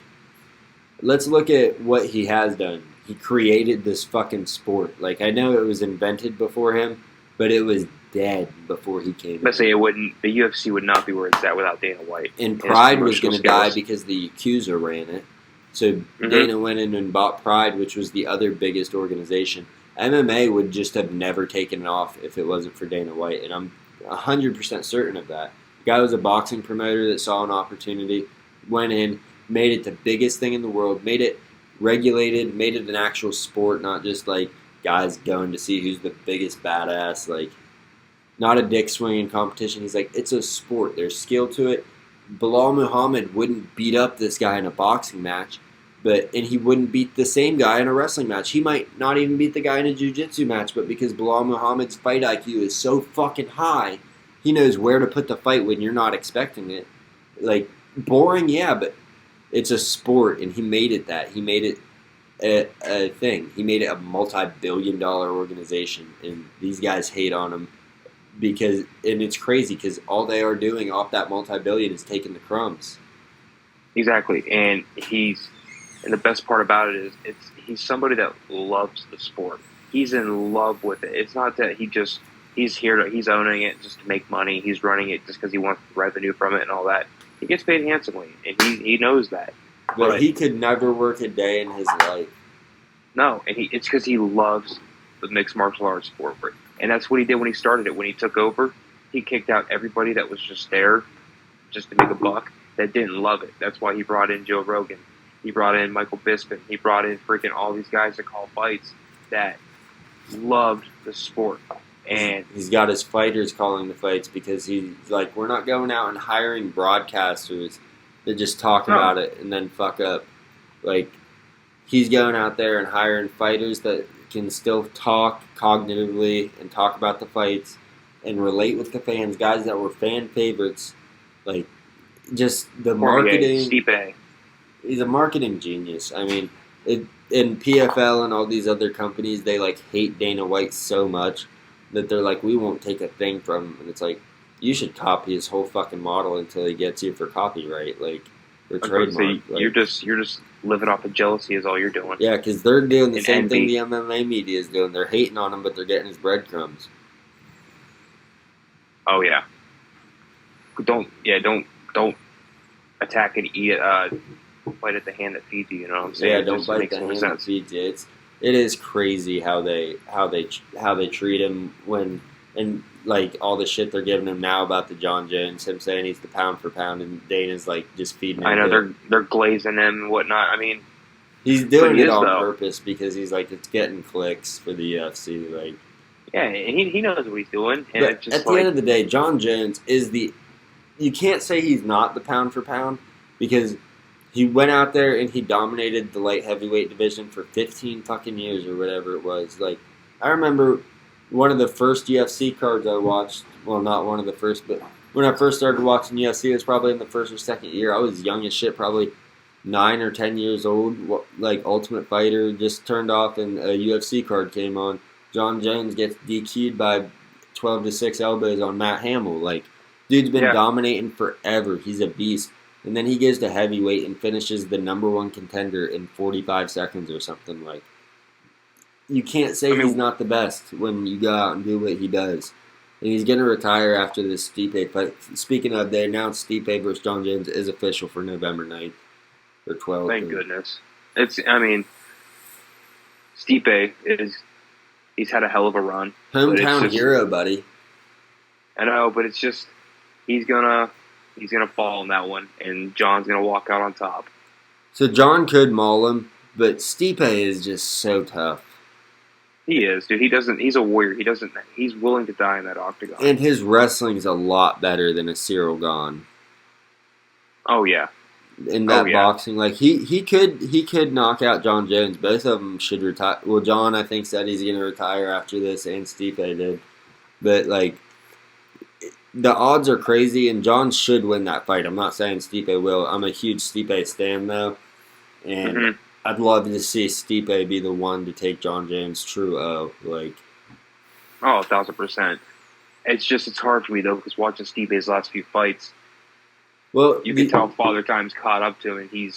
let's look at what he has done. He created this fucking sport. Like, I know it was invented before him, but it was dead before he came. Let's say it wouldn't. The UFC would not be where it's at without Dana White. And Pride was going to die because the Accuser ran it. So Dana went in and bought Pride, which was the other biggest organization. MMA would just have never taken off if it wasn't for Dana White, and I'm 100% certain of that. The guy was a boxing promoter that saw an opportunity, went in, made it the biggest thing in the world, made it regulated, made it an actual sport, not just like guys going to see who's the biggest badass, like not a dick swinging competition. He's like, it's a sport. There's skill to it. Bilal Muhammad wouldn't beat up this guy in a boxing match, and he wouldn't beat the same guy in a wrestling match. He might not even beat the guy in a jiu-jitsu match, but because Bilal Muhammad's fight IQ is so fucking high, he knows where to put the fight when you're not expecting it. Like, boring, yeah, but it's a sport, and he made it that. He made it a thing. He made it a multi-billion-dollar organization, and these guys hate on him and it's crazy because all they are doing off that multi-billion is taking the crumbs. Exactly, and the best part about it is he's somebody that loves the sport. He's in love with it. It's not that he's owning it just to make money. He's running it just because he wants revenue from it and all that. He gets paid handsomely, and he knows that. But he could never work a day in his life. No, and it's because he loves the mixed martial arts sport. And that's what he did when he started it. When he took over, he kicked out everybody that was just there just to make a buck that didn't love it. That's why he brought in Joe Rogan. He brought in Michael Bisping. He brought in freaking all these guys that call fights that loved the sport. And he's got his fighters calling the fights because he's like, we're not going out and hiring broadcasters that just talk about it and then fuck up. Like, he's going out there and hiring fighters that can still talk cognitively and talk about the fights and relate with the fans, guys that were fan favorites. Like, just the marketing. Stipe. He's a marketing genius. I mean, in PFL and all these other companies, they like hate Dana White so much that they're like, we won't take a thing from him. And it's like, you should copy his whole fucking model until he gets you for copyright, like, or trademark. You're just living off of jealousy is all you're doing. Yeah, because they're doing the same thing the MMA media is doing. They're hating on him, but they're getting his breadcrumbs. Oh yeah. Don't attack and eat. Bite at the hand that feeds you. You know what I'm saying? Yeah, don't bite the hand that feeds you. It is crazy how they treat him and like all the shit they're giving him now about the John Jones, him saying he's the pound for pound, and Dana's like just feeding him. I know they're glazing him and whatnot. I mean, he's doing it on purpose because he's like, it's getting clicks for the UFC. Like, yeah, and he knows what he's doing. And but it's just at the end of the day, John Jones is you can't say he's not the pound for pound because he went out there and he dominated the light heavyweight division for 15 fucking years or whatever it was. Like, I remember one of the first UFC cards I watched, well, not one of the first, but when I first started watching UFC, it was probably in the first or second year. I was young as shit, probably 9 or 10 years old. Like, Ultimate Fighter just turned off and a UFC card came on. John Jones gets DQ'd by 12-6 elbows on Matt Hamill. Like, dude's been dominating forever. He's a beast. And then he goes to heavyweight and finishes the number one contender in 45 seconds or something. Like, you can't say he's not the best when you go out and do what he does. And he's going to retire after this Stipe fight. Speaking of, they announced Stipe versus John Jones is official for November 9th or 12th. Thank goodness. Stipe is He's had a hell of a run. Hometown hero, buddy. I know, but it's just he's gonna fall in that one, and John's gonna walk out on top. So John could maul him, but Stipe is just so tough. He is, dude. He's a warrior. He's willing to die in that octagon. And his wrestling's a lot better than a Cyril Gane. Oh yeah. In that boxing, like he could knock out John Jones. Both of them should retire. Well, John I think said he's going to retire after this, and Stipe did. But like the odds are crazy, and John should win that fight. I'm not saying Stipe will. I'm a huge Stipe stan though, and I'd love to see Stipe be the one to take John Jones true O. Like, 1,000%. It's hard for me though because watching Stipe's last few fights. Well, you can tell Father Time's caught up to him, and he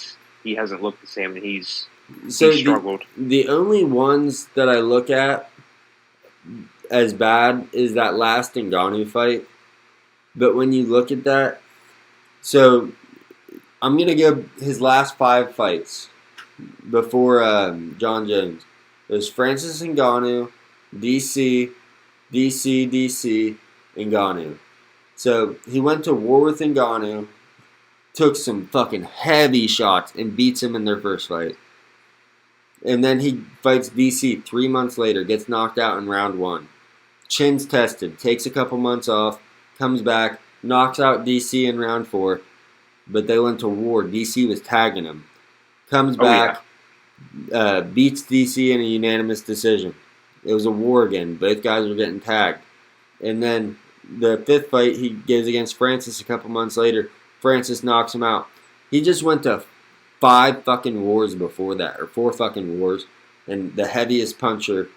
hasn't looked the same, and he's struggled. The only ones that I look at as bad is that last Ngannou fight. But when you look at that, so I'm going to give his last 5 fights before John Jones. It was Francis Ngannou, DC, Ngannou. So he went to war with Ngannou, took some fucking heavy shots, and beats him in their first fight. And then he fights DC 3 months later, gets knocked out in round 1. Chin's tested, takes a couple months off, comes back, knocks out DC in round 4. But they went to war. DC was tagging him. Comes back, beats DC in a unanimous decision. It was a war again. Both guys were getting tagged. And then the 5th fight he gives against Francis a couple months later, Francis knocks him out. He just went to 5 fucking wars before that, or 4 fucking wars, and the heaviest puncher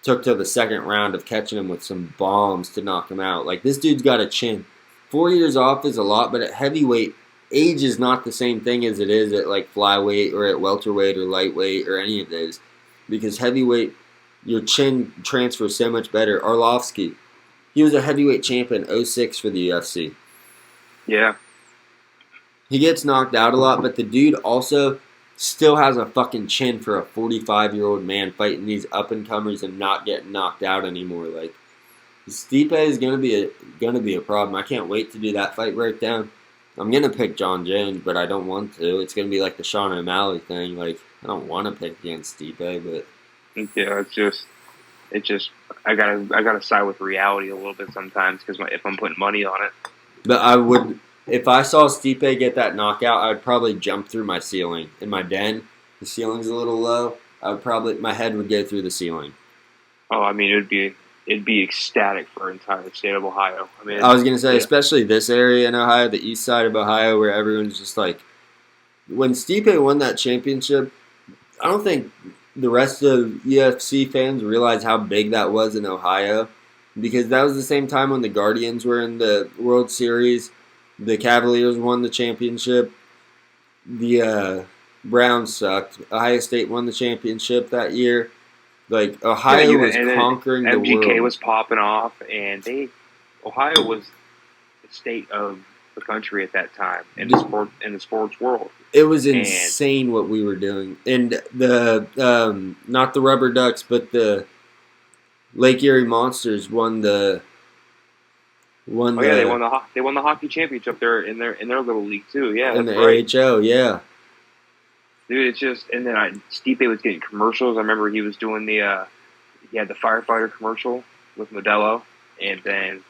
took to the 2nd round of catching him with some bombs to knock him out. Like, this dude's got a chin. 4 years off is a lot, but at heavyweight, age is not the same thing as it is at, like, flyweight or at welterweight or lightweight or any of those. Because heavyweight, your chin transfers so much better. Arlovsky, he was a heavyweight champion 06 for the UFC. Yeah. He gets knocked out a lot, but the dude also still has a fucking chin for a 45-year-old man fighting these up-and-comers and not getting knocked out anymore. Like, Stipe is gonna be a problem. I can't wait to do that fight breakdown. I'm gonna pick John Jones, but I don't want to. It's gonna be like the Sean O'Malley thing. Like, I don't want to pick against Stipe, but yeah, it's just I gotta side with reality a little bit sometimes because if I'm putting money on it. But I would. If I saw Stipe get that knockout, I would probably jump through my ceiling. In my den, the ceiling's a little low. My head would go through the ceiling. Oh, I mean, it'd be ecstatic for an entire state of Ohio. I mean, I was gonna say, especially this area in Ohio, the east side of Ohio, where everyone's just like, when Stipe won that championship, I don't think the rest of UFC fans realize how big that was in Ohio, because that was the same time when the Guardians were in the World Series. The Cavaliers won the championship. The Browns sucked. Ohio State won the championship that year. Like, Ohio was conquering the world. MGK was popping off, and Ohio was the state of the country at that time in the sports world. It was insane what we were doing. And the not the Rubber Ducks, but the Lake Erie Monsters won the. They won the hockey championship there in their little league too. Yeah, in the AHL, yeah. Dude, it's just, and then Stipe was getting commercials. I remember he was doing he had the firefighter commercial with Modelo, and then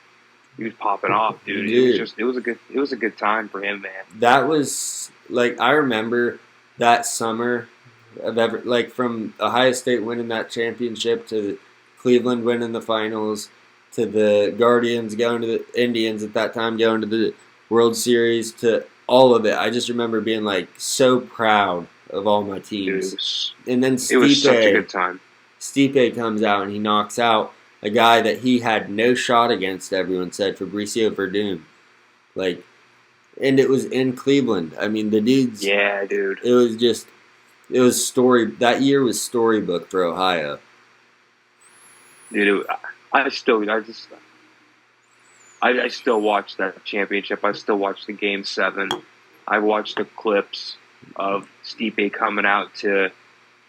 he was popping off, dude. It was a good time for him, man. That was like, I remember that summer of from Ohio State winning that championship to Cleveland winning the finals, to the Guardians going to the Indians at that time, going to the World Series, to all of it. I just remember being like so proud of all my teams. And then it was such a good time. Stipe comes out and he knocks out a guy that he had no shot against, everyone said, Fabricio Verdum. Like, and it was in Cleveland. I mean, the dudes. Yeah, dude. That year was storybook for Ohio. Dude, I still watch that championship. I still watch the Game 7. I watched the clips of Stipe coming out to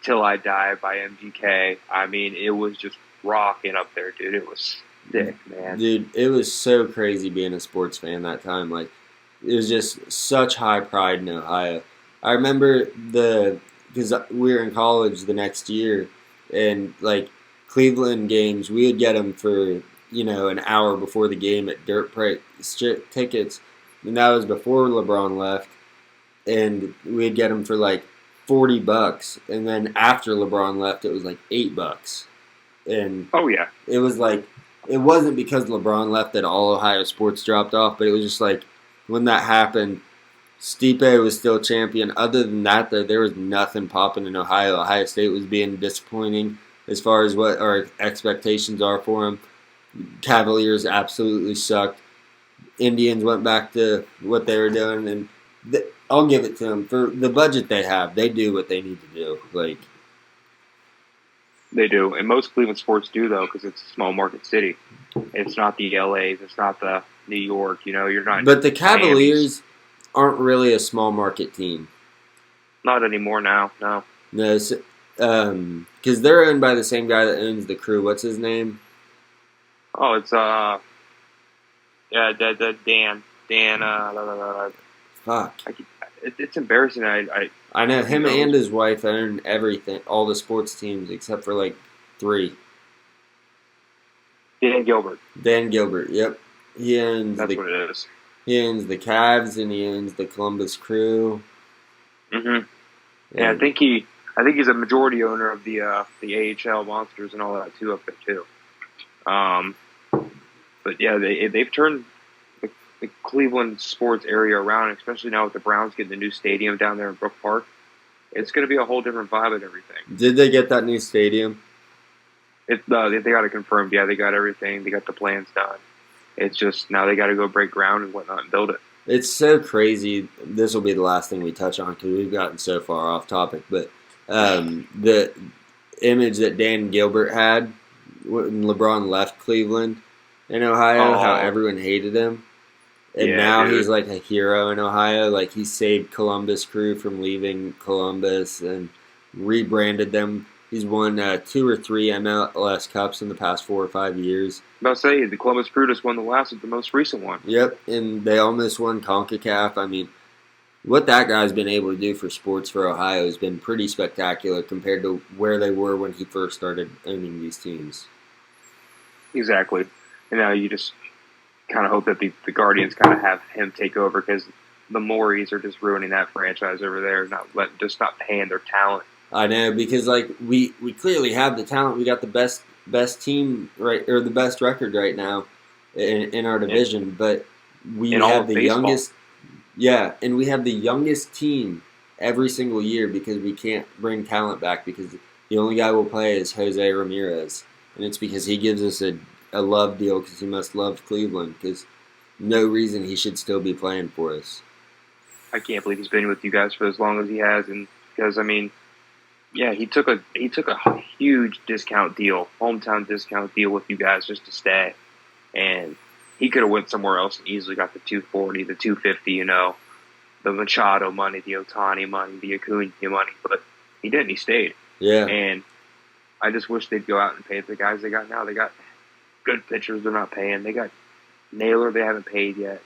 "Till I Die" by MGK. I mean, it was just rocking up there, dude. It was sick, man. Dude, it was so crazy being a sports fan that time. Like, it was just such high pride in Ohio. I remember because we were in college the next year, and like Cleveland games, we would get them for an hour before the game at dirt price tickets, and that was before LeBron left, and we'd get them for like $40, and then after LeBron left, it was like $8, and Oh yeah, it was like it wasn't because LeBron left that all Ohio sports dropped off, but it was just like when that happened, Stipe was still champion. Other than that, though, there was nothing popping in Ohio. Ohio State was being disappointing as far as what our expectations are for them. Cavaliers absolutely sucked. Indians went back to what they were doing, and I'll give it to them for the budget they have. They do what they need to do. Like they do, and most Cleveland sports do though, because it's a small market city. It's not the LA's, it's not the New York. You're not. But the Cavaliers aren't really a small market team. Not anymore now. No. No, because they're owned by the same guy that owns the Crew. What's his name? Oh, it's Dan. Fuck. It's embarrassing. I know him and his wife own everything, all the sports teams except for like 3. Dan Gilbert. Dan Gilbert. Yep, he owns. That's what it is. He owns the Cavs and he owns the Columbus Crew. Mhm. Yeah, I think he's a majority owner of the AHL Monsters and all that too up there too. But yeah, they've turned the Cleveland sports area around, especially now with the Browns getting the new stadium down there in Brook Park. It's going to be a whole different vibe and everything. Did they get that new stadium? They got it confirmed. Yeah, they got everything. They got the plans done. It's just now they got to go break ground and whatnot and build it. It's so crazy. This will be the last thing we touch on because we've gotten so far off topic. But the image that Dan Gilbert had when LeBron left Cleveland in Ohio, how everyone hated him. And now he's like a hero in Ohio. Like he saved Columbus Crew from leaving Columbus and rebranded them. He's won 2 or 3 MLS Cups in the past 4 or 5 years. About to say, the Columbus Crew just won the most recent one. Yep, and they almost won CONCACAF. I mean, what that guy's been able to do for sports for Ohio has been pretty spectacular compared to where they were when he first started owning these teams. Exactly. And now you just kind of hope that the Guardians kind of have him take over because the Mauries are just ruining that franchise over there, not paying their talent. I know, because like we clearly have the talent. We got the best team or the best record right now in our division, but we have the youngest. Yeah, and we have the youngest team every single year because we can't bring talent back because the only guy we'll play is Jose Ramirez, and it's because he gives us a love deal because he must love Cleveland because no reason he should still be playing for us. I can't believe he's been with you guys for as long as he has, and because I mean. Yeah, he took a huge discount deal, hometown discount deal with you guys just to stay, and he could have went somewhere else and easily got the 240, the 250, the Machado money, the Otani money, the Acuna money, but he didn't. He stayed. Yeah, and I just wish they'd go out and pay the guys they got now. They got good pitchers. They're not paying. They got Naylor. They haven't paid yet.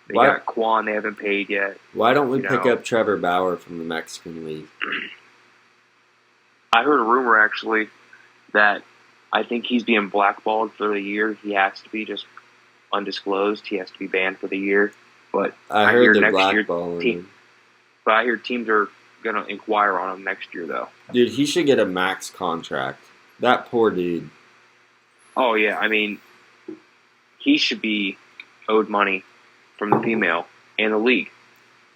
They got Kwan. They haven't paid yet. Why don't we pick up Trevor Bauer from the Mexican League? I heard a rumor, actually, that I think he's being blackballed for the year. He has to be just undisclosed. He has to be banned for the year. But I heard they're blackballing. But I hear teams are going to inquire on him next year, though. Dude, he should get a max contract. That poor dude. Oh, yeah. I mean, he should be owed money from the female and the league.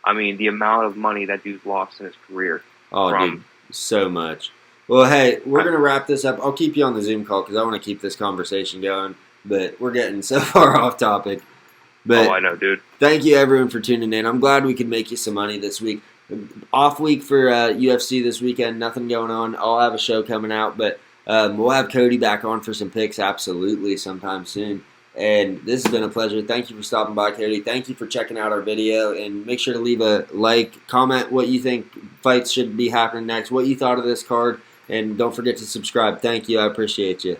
I mean, the amount of money that dude's lost in his career. Oh, dude, so much. Well, hey, we're going to wrap this up. I'll keep you on the Zoom call because I want to keep this conversation going, but we're getting so far off topic. But I know, dude. Thank you, everyone, for tuning in. I'm glad we could make you some money this week. Off week for UFC this weekend, nothing going on. I'll have a show coming out, but we'll have Cody back on for some picks absolutely sometime soon. And this has been a pleasure. Thank you for stopping by, Cody. Thank you for checking out our video. And make sure to leave a like, comment what you think fights should be happening next, what you thought of this card. And don't forget to subscribe. Thank you. I appreciate you.